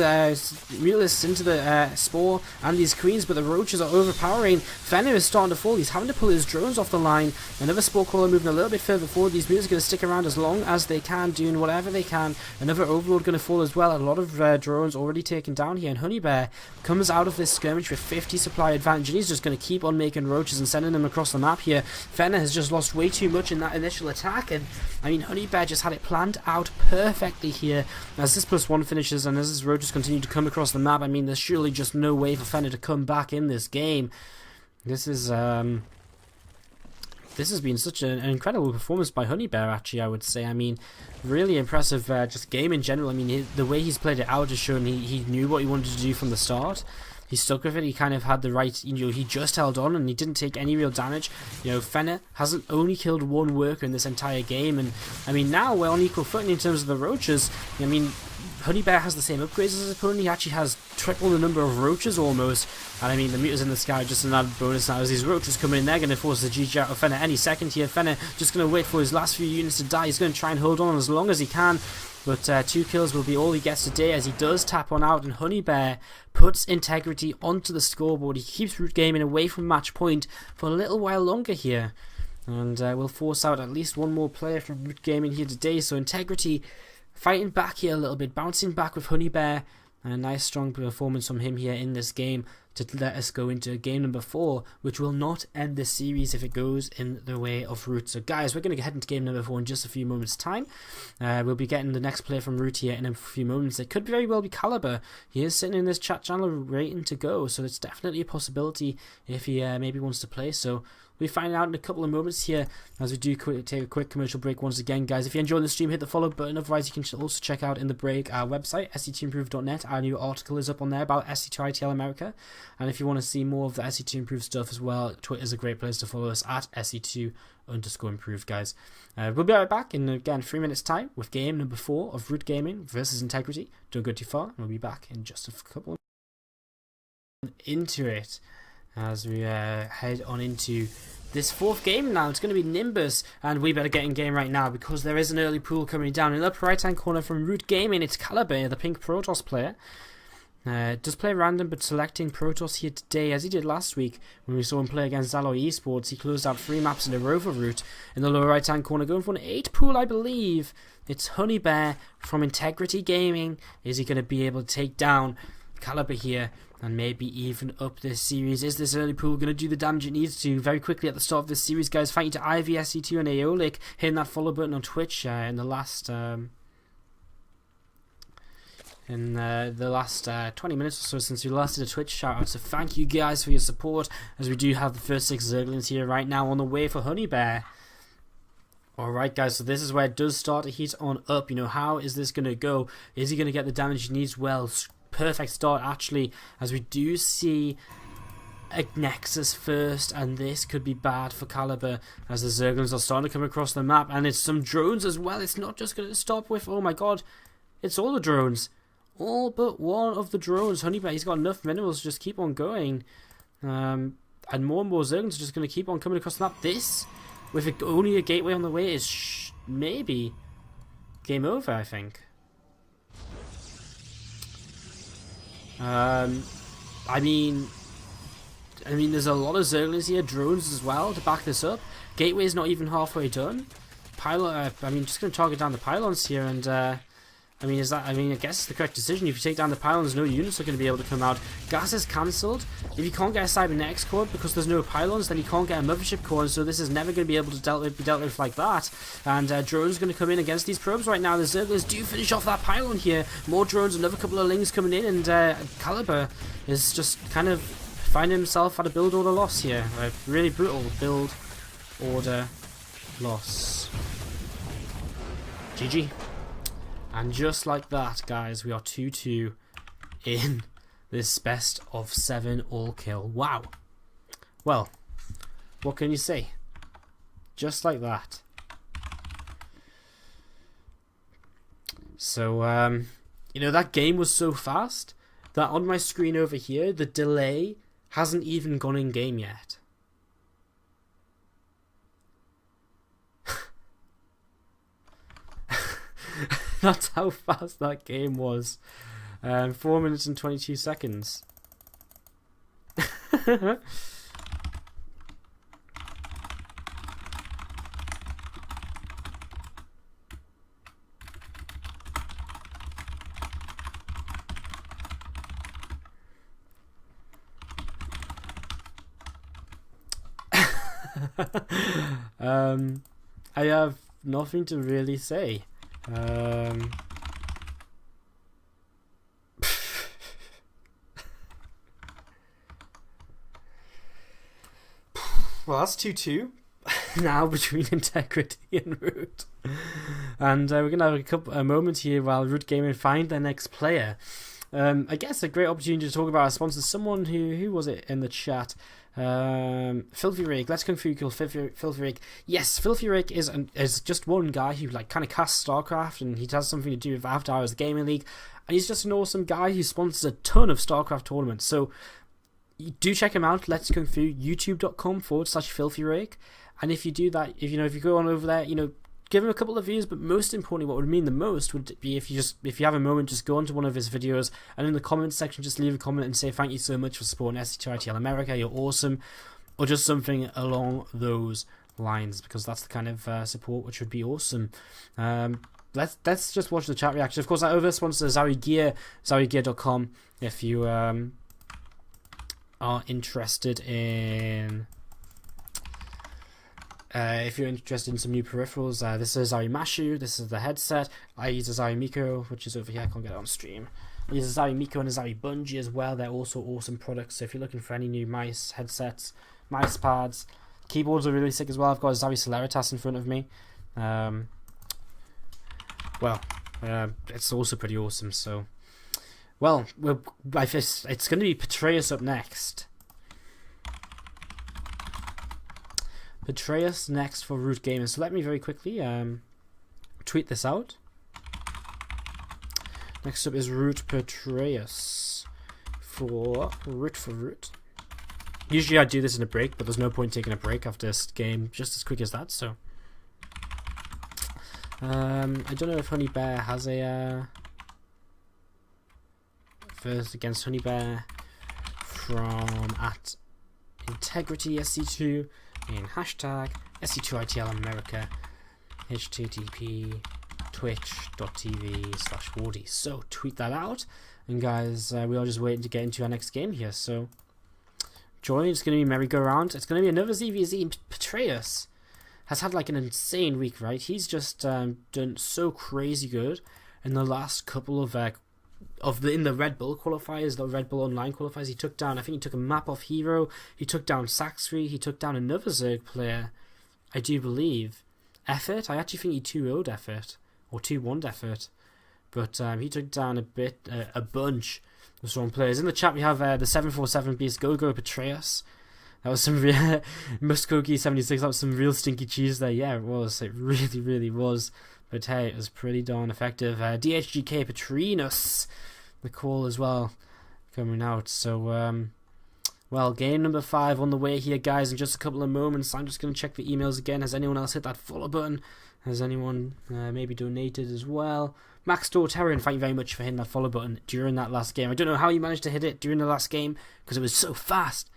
Mutalisks into the Spore and these queens, but the roaches are overpowering. Fenner is starting to fall. He's having to pull his drones off the line. Another Spore Crawler moving a little bit further forward. These mutants are going to stick around as long as they can, doing whatever they can. Another Overlord going to fall as well. A lot of drones already taken down here, and Honeybear comes out of this skirmish with 50 supply advantage, and he's just going to keep on making roaches and sending them across the map here. Fenner has just lost way too much in that initial attack, and I mean, Honeybear just had it planned out perfectly here. As this +1 finishes and as his roaches continue to come across the map, I mean, there's surely just no way for Fenner to come back in this game. This has been such an incredible performance by Honeybear, actually, I would say. I mean, really impressive just game in general. I mean, the way he's played it out has shown he knew what he wanted to do from the start. He stuck with it. He kind of had the right, you know, he just held on and he didn't take any real damage. You know, Fenner hasn't only killed one worker in this entire game, and I mean, now we're on equal footing in terms of the roaches. I mean, Honeybear has the same upgrades as his opponent. He actually has triple the number of roaches almost. And I mean, the mutants in the sky are just an added bonus now. As these roaches come in, they're going to force the GG out of Fenner any second here. Fenner just going to wait for his last few units to die. He's going to try and hold on as long as he can. But 2 kills will be all he gets today, as he does tap one out, and Honeybear puts Integrity onto the scoreboard. He keeps Root Gaming away from match point for a little while longer here. And will force out at least one more player from Root Gaming here today. So Integrity fighting back here a little bit, bouncing back with Honeybear. And a nice strong performance from him here in this game to let us go into game number 4, which will not end this series if it goes in the way of Root. So guys, we're going to head into game number 4 in just a few moments time. We'll be getting the next player from Root here in a few moments. It could very well be Caliber. He is sitting in this chat channel waiting to go, so it's definitely a possibility if he maybe wants to play. So we'll be finding out in a couple of moments here as we do take a quick commercial break once again, guys. If you're enjoying the stream, hit the follow button. Otherwise, you can also check out in the break our website, SC2Improve.net. Our new article is up on there about SC2ITL America. And if you want to see more of the SC2Improve stuff as well, Twitter is a great place to follow us at SC2_Improve, guys. We'll be right back in, again, 3 minutes time with game number 4 of Root Gaming versus Integrity. Don't go too far, and we'll be back in just a couple into it as we head on into this 4th game now. It's going to be Nimbus, and we better get in game right now because there is an early pool coming down. In the upper right hand corner from Root Gaming, it's Caliber, the pink Protoss player. Does play random, but selecting Protoss here today, as he did last week when we saw him play against Alloy Esports. He closed out 3 maps in a row for Root. In the lower right hand corner, going for an 8 pool, I believe. It's Honey Bear from Integrity Gaming. Is he going to be able to take down Caliber here and maybe even up this series? Is this early pool going to do the damage it needs to? Very quickly at the start of this series, guys, thank you to Ivy, SC2, and Aeolic hitting that follow button on Twitch in the last... the last 20 minutes or so since we last did a Twitch shout out. So thank you guys for your support, as we do have the first 6 Zerglings here right now on the way for Honey Bear. Alright guys, so this is where it does start to heat on up. You know, how is this going to go? Is he going to get the damage he needs? Well, perfect start actually, as we do see a Nexus first, and this could be bad for Caliber as the Zerglings are starting to come across the map, and it's some drones as well. It's not just going to stop with, oh my god, it's all the drones. All but one of the drones. Honey Bear, he's got enough minerals to just keep on going. And more Zerglings are just going to keep on coming across the map. This, with only a gateway on the way, is maybe game over, I think. I mean, there's a lot of Zerglings here, drones as well, to back this up. Gateway is not even halfway done. Pylon, just going to target down the pylons here, and I guess it's the correct decision. If you take down the pylons, no units are going to be able to come out. Gas is cancelled. If you can't get a Cybernetics core because there's no pylons, then you can't get a Mothership core, so this is never going to be able to be dealt with like that. And drones going to come in against these probes right now. The Zerglings do finish off that pylon here. More drones, another couple of Lings coming in, and Caliber is just kind of finding himself at a build order loss here. A really brutal build order loss. GG. And just like that, guys, we are 2-2 in this best of 7 all kill. Wow. Well, what can you say? Just like that. So, you know, that game was so fast that on my screen over here, the delay hasn't even gone in game yet. That's how fast that game was. 4 minutes and 22 seconds. I have nothing to really say. Well, that's 2-2 now between Integrity and Root, and we're gonna have a moment here while Root Gaming find their next player. I guess a great opportunity to talk about our sponsors. Someone who was it in the chat? Filthy Rig, Let's Kung Fu Kill Filthy Rig. Yes, Filthy Rig is just one guy who like kind of casts StarCraft, and he has something to do with After Hours Gaming League, and he's just an awesome guy who sponsors a ton of StarCraft tournaments. So do check him out. Let's Kung Fu, youtube.com/Filthy Rig, and if you do that, if you go on over there, give him a couple of views, but most importantly, what would mean the most would be if you have a moment, just go onto one of his videos and in the comments section just leave a comment and say thank you so much for supporting SC2ITL America, you're awesome, or just something along those lines, because that's the kind of support which would be awesome. Let's just watch the chat reaction. Of course, I over sponsor Zowie Gear, ZowieGear.com, if you are interested in. If you're interested in some new peripherals, this is Zowie Mashu, this is the headset. I use a Zowie Miko, which is over here, I can't get it on stream. I use a Zowie Miko and a Zowie Bungee as well, they're also awesome products, so if you're looking for any new mice, headsets, mouse pads, keyboards are really sick as well. I've got a Zowie Celeritas in front of me. It's also pretty awesome, so... Well, it's going to be Patreus up next. Patreus next for Root Gaming. So let me very quickly tweet this out. Next up is Root Patreus for Root. Usually I do this in a break, but there's no point taking a break after this game just as quick as that. So I don't know if Honey Bear has a first against Honey Bear from at Integrity SC2 in hashtag SC2ITL America, http twitch.tv/Wardy. So tweet that out, and guys, we are just waiting to get into our next game here. So join. It's going to be merry-go-round. It's going to be another ZVZ. Patreus has had like an insane week, right? He's just done so crazy good in the last couple of in the Red Bull qualifiers, the Red Bull Online qualifiers. He took down, I think he took a map off Hero, he took down Saxfree, he took down another Zerg player, I do believe. Effort? I actually think he 2-0'd Effort, or 2-1'd Effort. But he took down a bunch of strong players. In the chat we have the 747 Beast Go Patreus. That was some real Muskoki 76, that was some real stinky cheese there. Yeah, it was. It really, really was. But hey, it was pretty darn effective. DHGK Patrinus, the call as well, coming out. So, well, game number 5 on the way here, guys, in just a couple of moments. I'm just going to check the emails again. Has anyone else hit that follow button? Has anyone maybe donated as well? Max Torterran, thank you very much for hitting that follow button during that last game. I don't know how you managed to hit it during the last game, because it was so fast,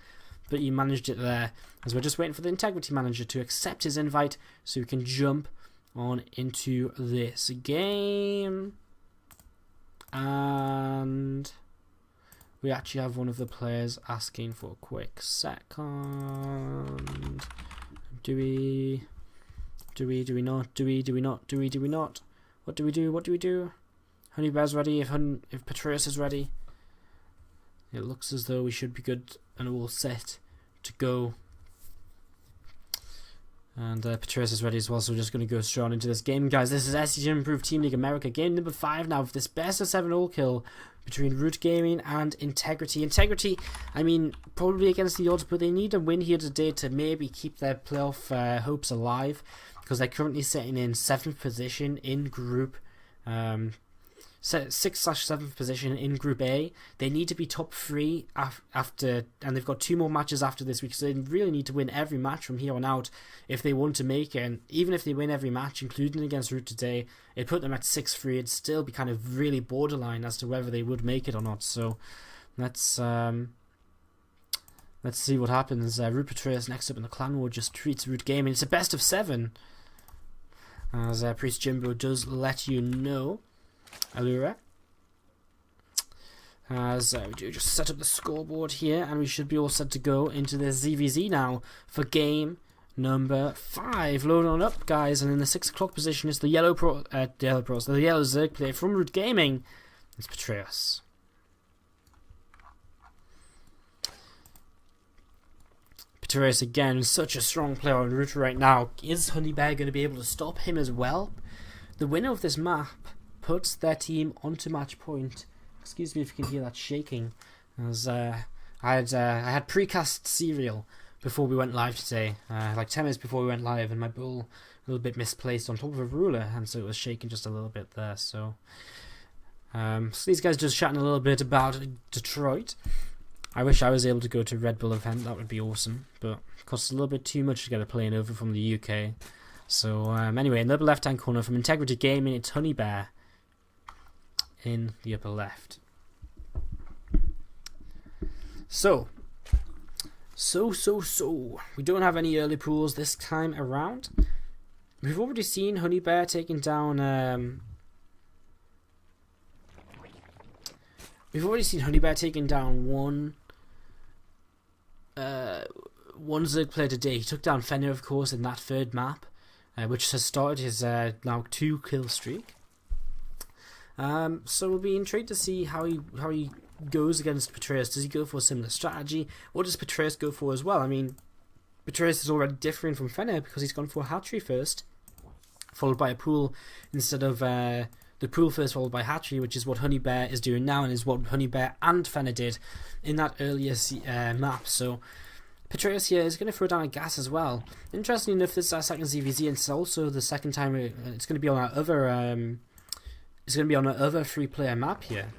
but you managed it there. As we're just waiting for the Integrity Manager to accept his invite so we can jump on into this game. And we actually have one of the players asking for a quick second. Do we not? What do we do? Honey Bear's ready. If Patreus is ready, it looks as though we should be good and all set to go. And Patreus is ready as well, so we're just going to go straight on into this game, guys. This is SC2 Improved Team League America, game number 5 now, for this best of 7 all kill between Root Gaming and Integrity. Integrity, I mean, probably against the odds, but they need a win here today to maybe keep their playoff hopes alive, because they're currently sitting in 7th position in Group 6/7th position in Group A. They need to be top 3 after, and they've got 2 more matches after this week, so they really need to win every match from here on out if they want to make it. And even if they win every match, including against Root today, it put them at 6-3. It'd still be kind of really borderline as to whether they would make it or not. So let's see what happens. Root Patreus next up in the Clan War just treats Root Gaming. It's a best of 7, as Priest Jimbo does let you know. Allura, as we do just set up the scoreboard here, and we should be all set to go into the ZVZ now for game number 5. Load on up, guys, and in the 6 o'clock position is the the yellow Zerg player from Root Gaming. It's Patreus. Patreus again, such a strong player on Root right now. Is Honey Bear going to be able to stop him as well? The winner of this map puts their team onto match point. Excuse me if you can hear that shaking, as I had precast cereal before we went live today, like 10 minutes before we went live, and my bowl a little bit misplaced on top of a ruler, and so it was shaking just a little bit there. So these guys just chatting a little bit about Detroit. I wish I was able to go to Red Bull event, that would be awesome, but it costs a little bit too much to get a plane over from the UK. So anyway, in the upper left hand corner from Integrity Gaming, it's Honey Bear in the upper left. So we don't have any early pools this time around. We've already seen Honey Bear taking down one Zerg player today. He took down Fenner, of course, in that 3rd map, which has started his now 2 kill streak. So we'll be intrigued to see how he goes against Patreus. Does he go for a similar strategy? What does Patreus go for as well? I mean, Patreus is already different from Fenner because he's gone for a hatchery first, followed by a pool instead of the pool first followed by hatchery, which is what Honey Bear is doing now, and is what Honey Bear and Fenner did in that earlier map. So Patreus here is going to throw down a gas as well. Interestingly enough, this is our second ZVZ, and it's also the second time it's going to be on our other It's going to be on another 3-player map here.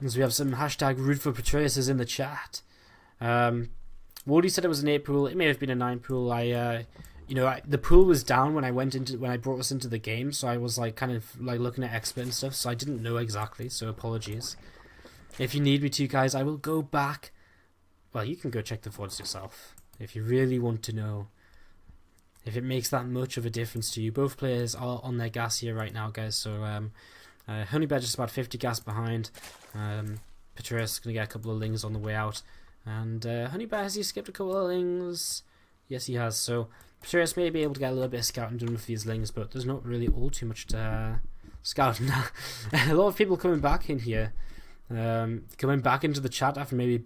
As we have some hashtag root for Patreus in the chat. Wardy said it was an 8 pool. It may have been a 9 pool. you know, the pool was down when I brought us into the game, so I was like kind of like looking at expert and stuff, so I didn't know exactly, so apologies. If you need me to, guys, I will go back. Well, you can go check the VODs yourself if you really want to know if it makes that much of a difference to you. Both players are on their gas here right now, guys, so Honeybear just about 50 gas behind. Patreus is going to get a couple of lings on the way out, and Honeybear, has he skipped a couple of lings? Yes, he has. So Patreus may be able to get a little bit of scouting done with these lings, but there's not really all too much to scout. A lot of people coming back in here, coming back into the chat after maybe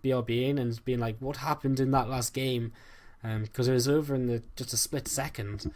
BRBing and being like, what happened in that last game? Because it was over in just a split second,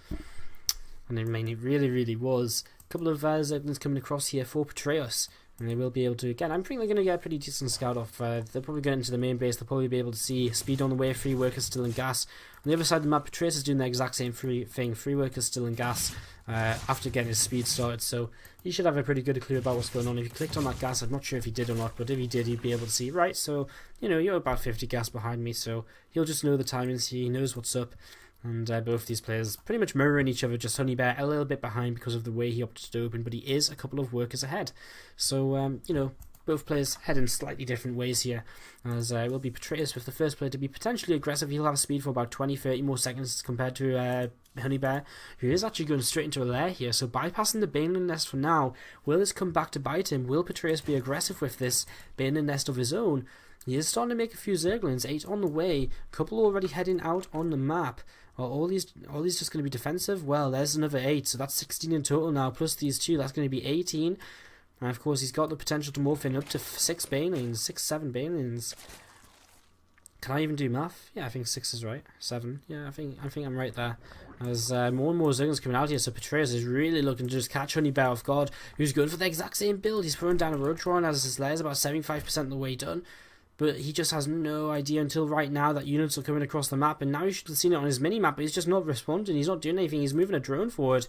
and I mean, it really was. A couple of Zeppelins coming across here for Patreus, and they will be able to, again, I'm think they're going to get a pretty decent scout off. They'll probably get into the main base. They'll probably be able to see speed on the way, free workers still in gas. On the other side of the map, Patreus is doing the exact same thing, free workers still in gas after getting his speed started, so he should have a pretty good clue about what's going on. If he clicked on that gas, I'm not sure if he did or not, but if he did, he'd be able to see, right, so, you know, you're about 50 gas behind me, so he'll just know the timings, he knows what's up. And both these players pretty much mirroring each other, just Honeybear a little bit behind because of the way he opted to open, but he is a couple of workers ahead. So, you know, both players head in slightly different ways here, as will be Patreus with the first player to be potentially aggressive. He'll have speed for about 20-30 more seconds compared to Honeybear, who is actually going straight into a lair here, so bypassing the Baneling Nest for now. Will this come back to bite him? Will Patreus be aggressive with this Baneling Nest of his own? He is starting to make a few Zerglings, 8 on the way, a couple already heading out on the map. Are all these just going to be defensive? Well, there's another 8, so that's 16 in total now, plus these 2, that's going to be 18. And of course, he's got the potential to morph in up to 6 Banelings, 7 Banelings. Can I even do math? Yeah, I think 6 is right. 7. Yeah, I think I'm right there. As more and more Zerglings coming out here, so Patreus is really looking to just catch Honeybear off guard, who's going for the exact same build. He's throwing down a Roadtron as his lair's about 75% of the way done. But he just has no idea until right now that units are coming across the map, and now you should have seen it on his mini-map, but he's just not responding, he's not doing anything, he's moving a drone forward.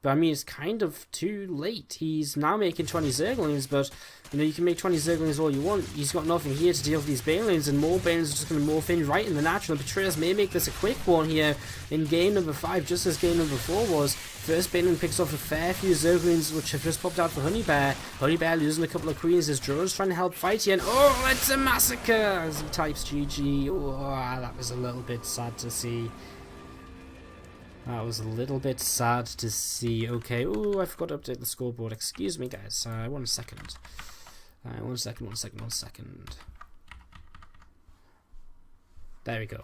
But I mean, it's kind of too late. He's now making 20 Zerglings, but you know, you can make 20 Zerglings all you want. He's got nothing here to deal with these Banelings, and more Banelings are just going to morph in right in the natural. Patreus may make this a quick one here in game number 5, just as game number 4 was. First Baneling picks off a fair few Zerglings, which have just popped out for Honeybear. Honeybear losing a couple of queens. His drone's trying to help fight here, and oh, it's a massacre as he types GG. Oh, that was a little bit sad to see. That was a little bit sad to see. Okay, oh, I forgot to update the scoreboard. Excuse me, guys. 1 second. 1 second. There we go.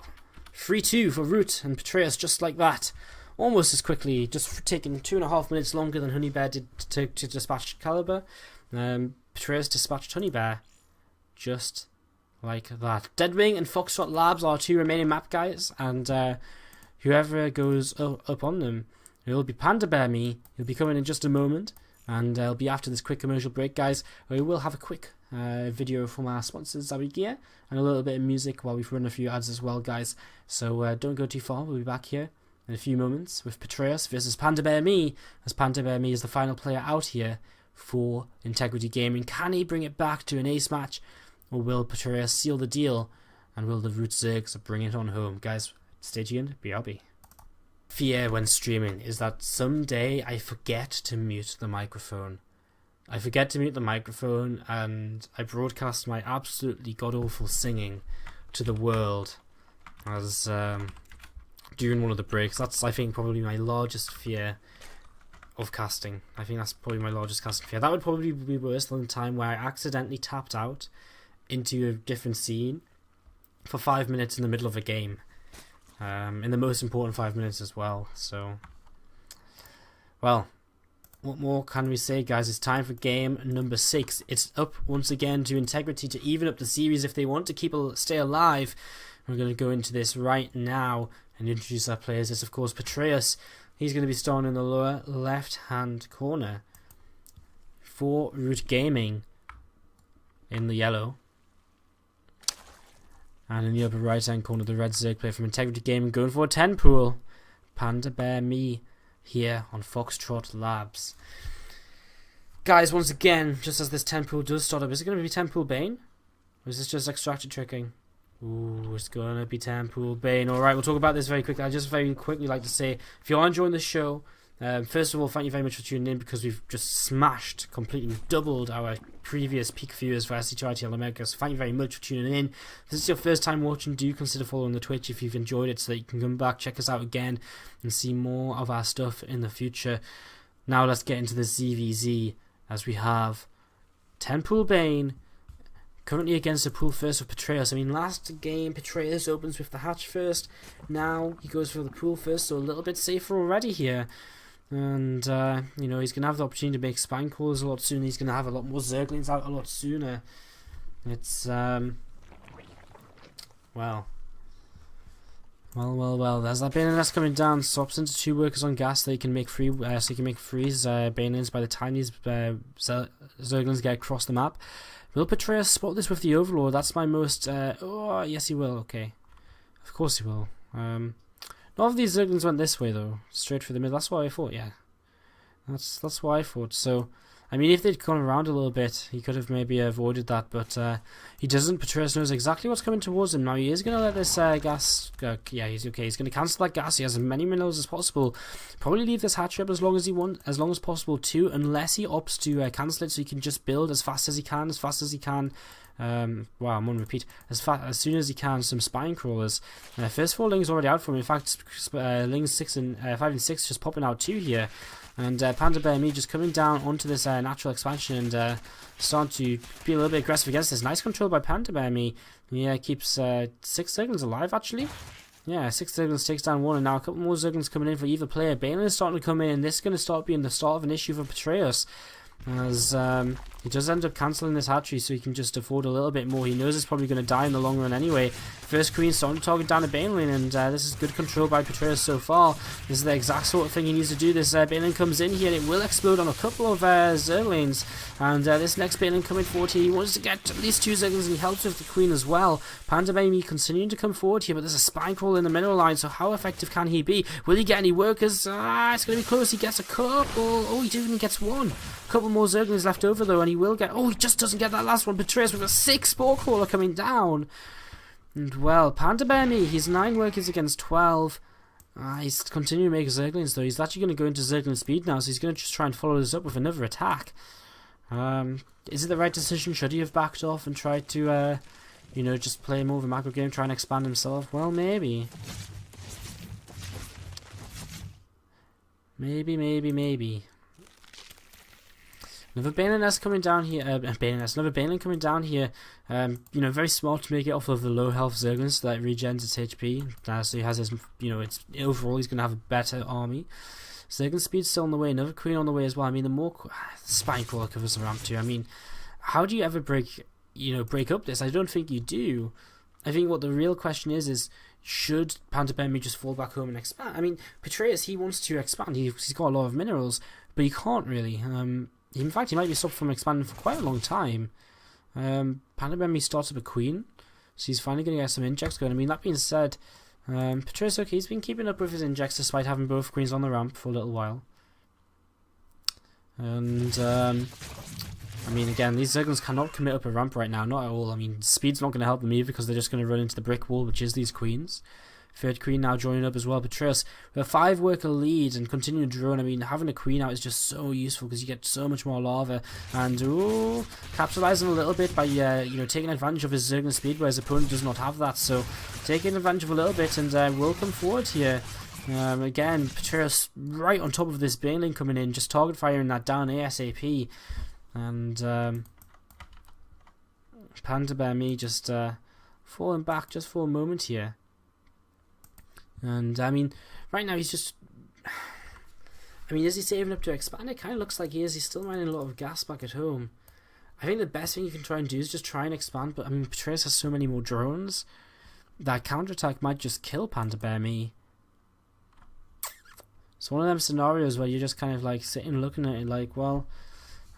3-2 for Root and Patreus, just like that. Almost as quickly, just taking 2.5 minutes longer than Honeybear did to dispatch Caliber. Patreus dispatched Honeybear, just like that. Deadwing and Foxtrot Labs are 2 remaining map guys, and whoever goes up on them, it'll be Panda Bear Me. He'll be coming in just a moment, and it'll be after this quick commercial break, guys. We will have a quick video from our sponsors, Zawi Gear, and a little bit of music while we run a few ads as well, guys. So don't go too far. We'll be back here in a few moments with Patreus versus Panda Bear Me, as Panda Bear Me is the final player out here for Integrity Gaming. Can he bring it back to an ace match, or will Patreus seal the deal, and will the Root Zergs bring it on home? Guys, stay tuned, BRB. Fear when streaming is that someday I forget to mute the microphone. I forget to mute the microphone, and I broadcast my absolutely god-awful singing to the world as during one of the breaks. That's, I think, probably my largest fear of casting. I think that's probably my largest casting fear. That would probably be worse than the time where I accidentally tapped out into a different scene for 5 minutes in the middle of a game. In the most important 5 minutes as well. So, well, what more can we say, guys? It's time for game number 6. It's up once again to Integrity to even up the series if they want to stay alive. We're going to go into this right now and introduce our players. It's of course Patreus. He's going to be starting in the lower left hand corner for Root Gaming in the yellow. And in the upper right hand corner, the red Zerg player from Integrity Gaming going for a 10 pool. Panda Bear Me here on Foxtrot Labs. Guys, once again, just as this 10 pool does start up, is it going to be 10 pool Bane? Or is this just extracted tricking? Ooh, it's gonna be Temple Bane. Alright, we'll talk about this very quickly. I just very quickly like to say, if you are enjoying the show, first of all, thank you very much for tuning in, because we've just smashed, completely doubled our previous peak viewers for SC2ITL America, so thank you very much for tuning in. If this is your first time watching, do consider following the Twitch if you've enjoyed it, so that you can come back, check us out again, and see more of our stuff in the future. Now let's get into the ZVZ, as we have Temple Bane currently against the pool first of Patreus. I mean, last game Patreus opens with the hatch first, now he goes for the pool first, so a little bit safer already here. And, you know, he's going to have the opportunity to make spine crawlers a lot sooner. He's going to have a lot more Zerglings out a lot sooner. It's, well. There's that Bane that's coming down. Swaps into 2 workers on gas so he can make free, freeze Banelings by the time these Zerglings get across the map. Will Patreus spot this with the Overlord? That's my most, oh, yes he will, okay. Of course he will. None of these Zerglings went this way though, straight for the middle. That's what I thought. Yeah, that's what I thought. So, I mean, if they'd gone around a little bit, he could have maybe avoided that, but he doesn't. Patreus knows exactly what's coming towards him. Now he is going to let this gas. Yeah, he's okay. He's going to cancel that gas. He has as many minerals as possible. Probably leave this hatchery up as long as possible too, unless he opts to cancel it, so he can just build as fast as he can, wow, I'm on repeat. As soon as he can, some spine crawlers. First 4 lings already out for him. In fact, lings 5 and 6 just popping out 2 here. And Panda Bear Me just coming down onto this natural expansion and starting to be a little bit aggressive against this. Nice control by Panda Bear Me. Yeah, keeps 6 Zerglings alive actually. Yeah, 6 Zerglings takes down 1, and now a couple more Zerglings coming in for either player. Banelin is starting to come in, and this is going to start being the start of an issue for Patreus, as he does end up cancelling this hatchery so he can just afford a little bit more. He knows it's probably going to die in the long run anyway. First Queen starting to target down a Banelin, and this is good control by Patreus so far. This is the exact sort of thing he needs to do. This Banelin comes in here, and it will explode on a couple of Zerglings, and this next Banelin coming forward here, he wants to get at least 2 Zerglings, and he helps with the Queen as well. Panda Baby continuing to come forward here, but there's a spine crawl in the mineral line, so how effective can he be? Will he get any workers? It's going to be close. He gets a couple. Oh, he even gets 1. A couple more Zerglings left over though, and he will get. Oh, he just doesn't get that last one. Patreus with a 6 spore crawler coming down. And well, Panda Bear Me, he's 9 workers against 12. He's continuing to make Zerglings though. He's actually going to go into Zergling speed now, so he's going to just try and follow this up with another attack. Is it the right decision? Should he have backed off and tried to, you know, just play more of a macro game, try and expand himself? Well, maybe. Maybe. Another Banelin coming down here. Another Banelin coming down here. You know, very smart to make it off of the low health Zerglings so that it regens its HP. So he has his, you know, it's overall he's gonna have a better army. Zerglin speed's still on the way. Another Queen on the way as well. I mean, the more spine crawler covers the ramp too. I mean, how do you ever break up this? I don't think you do. I think what the real question is should Panda Bear Me just fall back home and expand? I mean, Patreus, he wants to expand. He's got a lot of minerals, but he can't really. In fact, he might be stopped from expanding for quite a long time. Panda Bear Me starts up a Queen, so he's finally going to get some injects going. I mean, that being said, Patreus, okay, he's been keeping up with his injects despite having both Queens on the ramp for a little while. And, I mean, again, these Zerglings cannot commit up a ramp right now, not at all. I mean, speed's not going to help them either because they're just going to run into the brick wall, which is these Queens. Third Queen now joining up as well. Patreus with a 5 worker lead and continuing to drone. I mean, having a Queen out is just so useful because you get so much more lava. And ooh, capitalizing a little bit by you know, taking advantage of his Zerglin speed, where his opponent does not have that. So taking advantage of a little bit, and will come forward here. Again, Patreus right on top of this Banelin coming in, just target firing that down ASAP. And Panda Bear Me just falling back just for a moment here. And, I mean, right now he's just... I mean, is he saving up to expand? It kind of looks like he is. He's still mining a lot of gas back at home. I think the best thing you can try and do is just try and expand. But, I mean, Patreus has so many more drones that counterattack might just kill Panda Bear Me. It's one of them scenarios where you're just kind of, like, sitting looking at it like, well,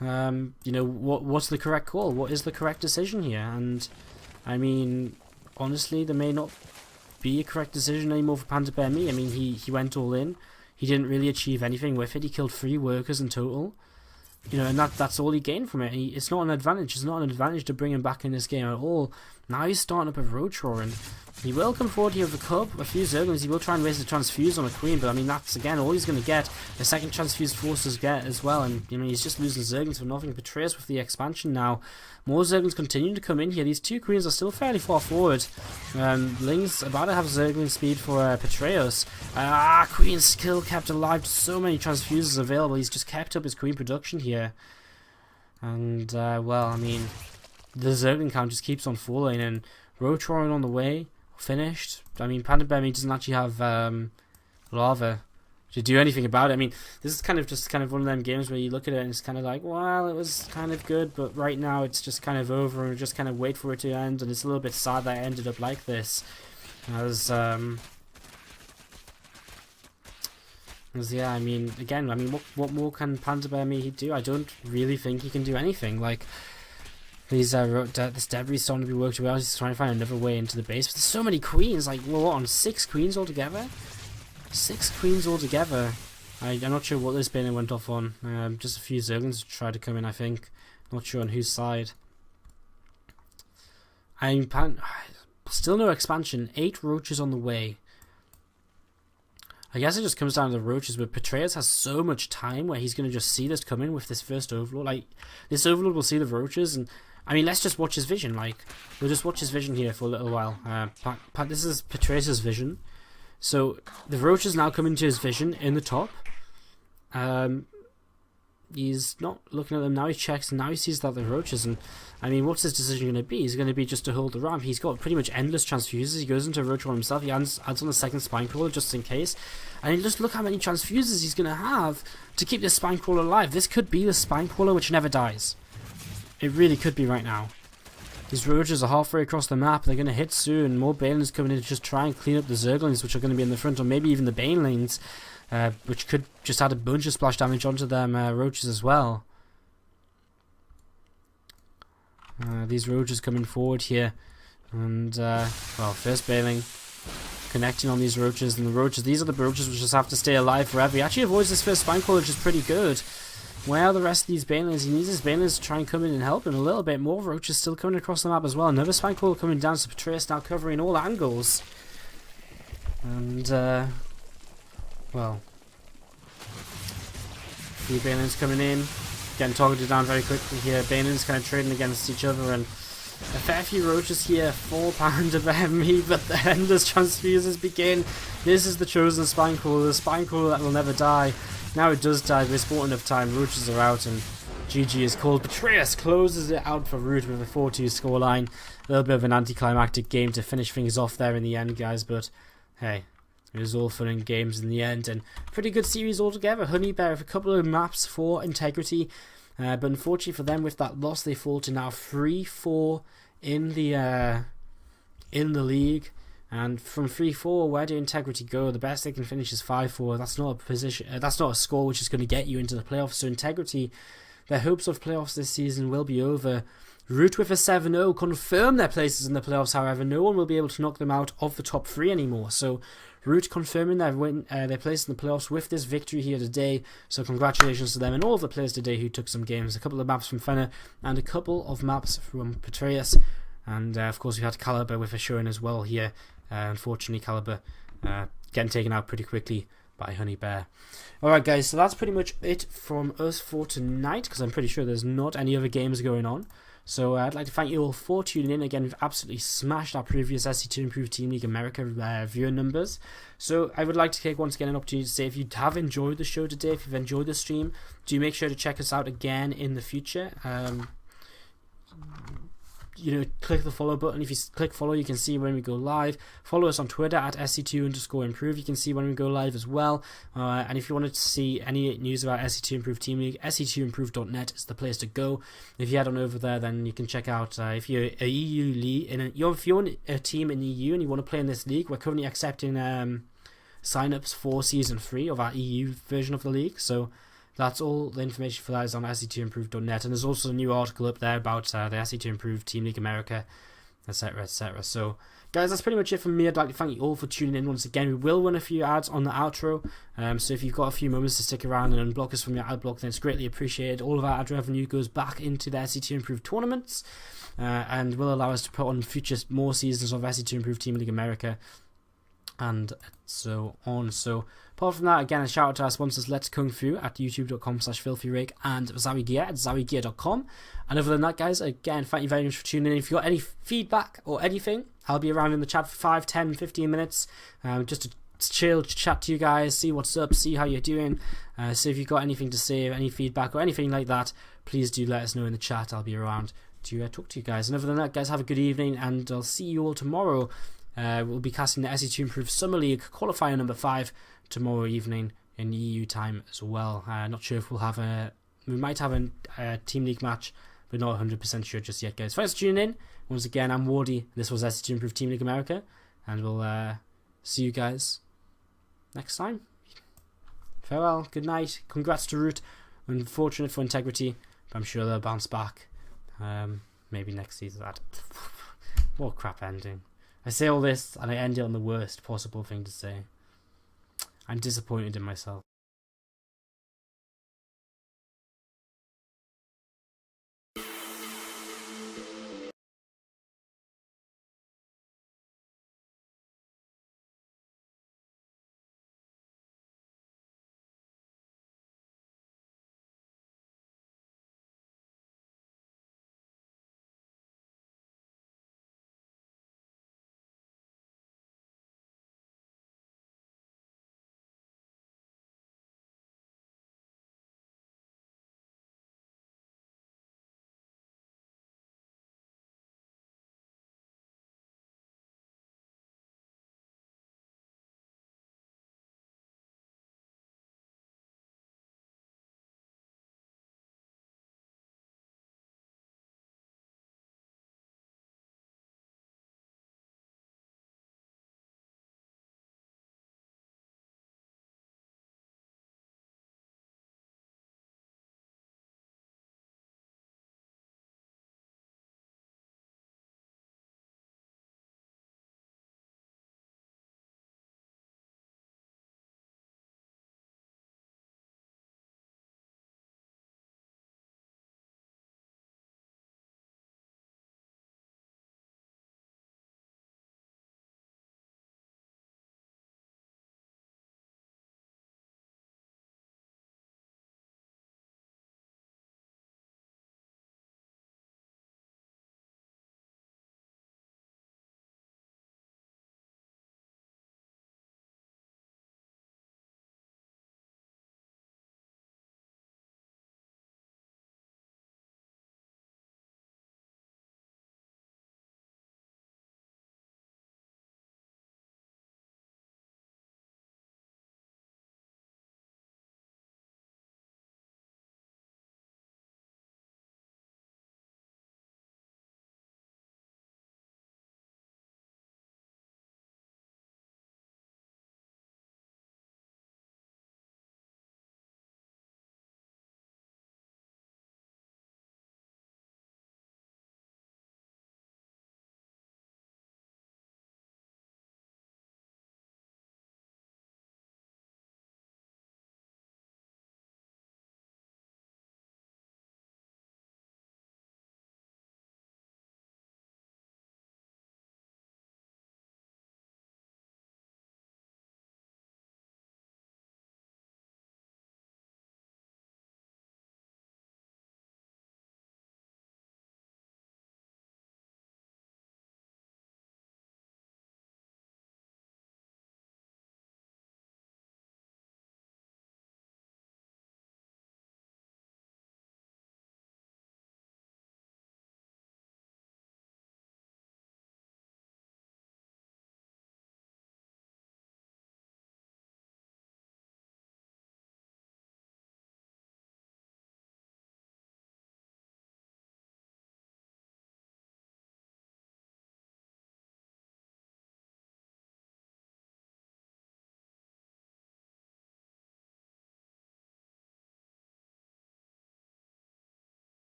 you know, what's the correct call? What is the correct decision here? And, I mean, honestly, there may not be a correct decision anymore for Panda Bear Me. I mean, he went all in. He didn't really achieve anything with it. He killed 3 workers in total. You know, and that's all he gained from it. It's not an advantage. It's not an advantage to bring him back in this game at all. Now he's starting up a Roach and he will come forward here with a cup, a few Zerglings. He will try and raise the Transfuse on a Queen, but I mean, that's again all he's going to get. The second Transfuse Forces get as well, and you know, he's just losing Zerglings for nothing. Betrayus with the expansion now. More Zerglings continue to come in here. These two Queens are still fairly far forward. Ling's about to have Zergling speed for Betrayus. Queen's still kept alive. So many Transfuses available. He's just kept up his Queen production here. And, well, I mean, the Zergling count just keeps on falling, and Roach on the way. Finished. I mean, Panda Bear doesn't actually have lava to do anything about it. I mean, this is kind of just one of them games where you look at it and it's kind of like, well, it was kind of good, but right now it's just kind of over, and we just kind of wait for it to end, and it's a little bit sad that it ended up like this. Yeah, I mean, again, I mean, what more can Panda Bear do? I don't really think he can do anything. Like, these this debris is starting to be worked away. He's trying to find another way into the base. But there's so many queens. Like, we're on 6 queens altogether. 6 queens altogether. I'm not sure what this banner went off on. Just a few Zerglings tried to come in, I think. Not sure on whose side. Still no expansion. 8 Roaches on the way. I guess it just comes down to the Roaches, but Betrayus has so much time where he's going to just see this coming with this first Overlord. Like, this Overlord will see the Roaches, and I mean, let's just watch his vision. Like, we'll just watch his vision here for a little while. This is Betrayus' vision. So, the Roaches now come into his vision in the top. He's not looking at them now. He checks, and now he sees that they're Roaches. And I mean, what's his decision going to be? He's going to be just to hold the ramp. He's got pretty much endless transfuses. He goes into a Roach on himself. He adds on a second Spine Crawler just in case. And just look how many transfuses he's going to have to keep this Spine Crawler alive. This could be the Spine Crawler which never dies. It really could be right now. These Roaches are halfway across the map. They're going to hit soon. More Banelings coming in to just try and clean up the Zerglings, which are going to be in the front, or maybe even the Banelings. Which could just add a bunch of splash damage onto them Roaches as well. These Roaches coming forward here, and well, first Baneling connecting on these Roaches, and the Roaches, these are the Roaches which just have to stay alive forever. He actually avoids this first Spine Crawler, which is pretty good. Where are the rest of these Banelings? He needs his Banelings to try and come in and help him a little bit. More Roaches still coming across the map as well. Another Spine Crawler coming down, so Betrayus now covering all angles. And well, a few Banelings coming in, getting targeted down very quickly here. Banelings kind of trading against each other, and a fair few Roaches here. 4 Panda Bear me, but the endless transfuses begin. This is the chosen Spine Crawler, the Spine Crawler that will never die. Now it does die, but it's bought enough time. Roaches are out, and GG is called. Betrayus closes it out for Root with a 4-2 scoreline. A little bit of an anticlimactic game to finish things off there in the end, guys, but hey, it was all fun and games in the end, and pretty good series altogether. Honey Bear with a couple of maps for Integrity, but unfortunately for them, with that loss, they fall to now 3-4 in the league. And from 3-4, where do Integrity go? The best they can finish is 5-4. That's not a position. That's not a score which is going to get you into the playoffs. So Integrity, their hopes of playoffs this season will be over. Root with a 7-0 confirm their places in the playoffs. However, no one will be able to knock them out of the top 3 anymore. So Root confirming their place in the playoffs with this victory here today. So congratulations to them and all of the players today who took some games. A couple of maps from Fenner and a couple of maps from Betrayus. And of course we had Caliber with a showing as well here. Unfortunately, Caliber getting taken out pretty quickly by Honey Bear. Alright guys, so that's pretty much it from us for tonight, because I'm pretty sure there's not any other games going on. So I'd like to thank you all for tuning in. Again, we've absolutely smashed our previous SC2 Improved Team League America viewer numbers. So I would like to take once again an opportunity to say, if you have enjoyed the show today, if you've enjoyed the stream, do make sure to check us out again in the future. You know, click the follow button. If you click follow, you can see when we go live. Follow us on Twitter at SC2_improve. You can see when we go live as well. And if you wanted to see any news about SC2 Improved Team League, SC2improve.net is the place to go. If you head on over there, then you can check out if you're a EU league, if you're a team in EU and you want to play in this league, we're currently accepting sign-ups for Season 3 of our EU version of the league. So that's all the information for that is on SC2improve.net, and there's also a new article up there about the SC2 Improved Team League America, etc, etc. So guys, that's pretty much it from me. I'd like to thank you all for tuning in once again. We will run a few ads on the outro, so if you've got a few moments to stick around and unblock us from your ad block, then it's greatly appreciated. All of our ad revenue goes back into the SC2 Improved tournaments, and will allow us to put on future more seasons of SC2 Improved Team League America, and so on. So apart from that, again, a shout out to our sponsors, Let's Kung Fu at youtube.com/filthyrake and Zowie Gear at zowiegear.com. And other than that, guys, again, thank you very much for tuning in. If you've got any feedback or anything, I'll be around in the chat for 5, 10, 15 minutes, just to chill, chat to you guys, see what's up, see how you're doing. So if you've got anything to say, or any feedback or anything like that, please do let us know in the chat. I'll be around to talk to you guys. And other than that, guys, have a good evening, and I'll see you all tomorrow. We'll be casting the SC2 Improved Summer League qualifier number 5 tomorrow evening in EU time as well. Not sure if we might have a Team League match, but not 100% sure just yet, guys. Thanks for tuning in. Once again, I'm Wardy. This was SC2 Improved Team League America, and we'll see you guys next time. Farewell, good night. Congrats to Root. Unfortunate for Integrity, but I'm sure they'll bounce back. Maybe next season. What a crap ending. I say all this and I end it on the worst possible thing to say. I'm disappointed in myself.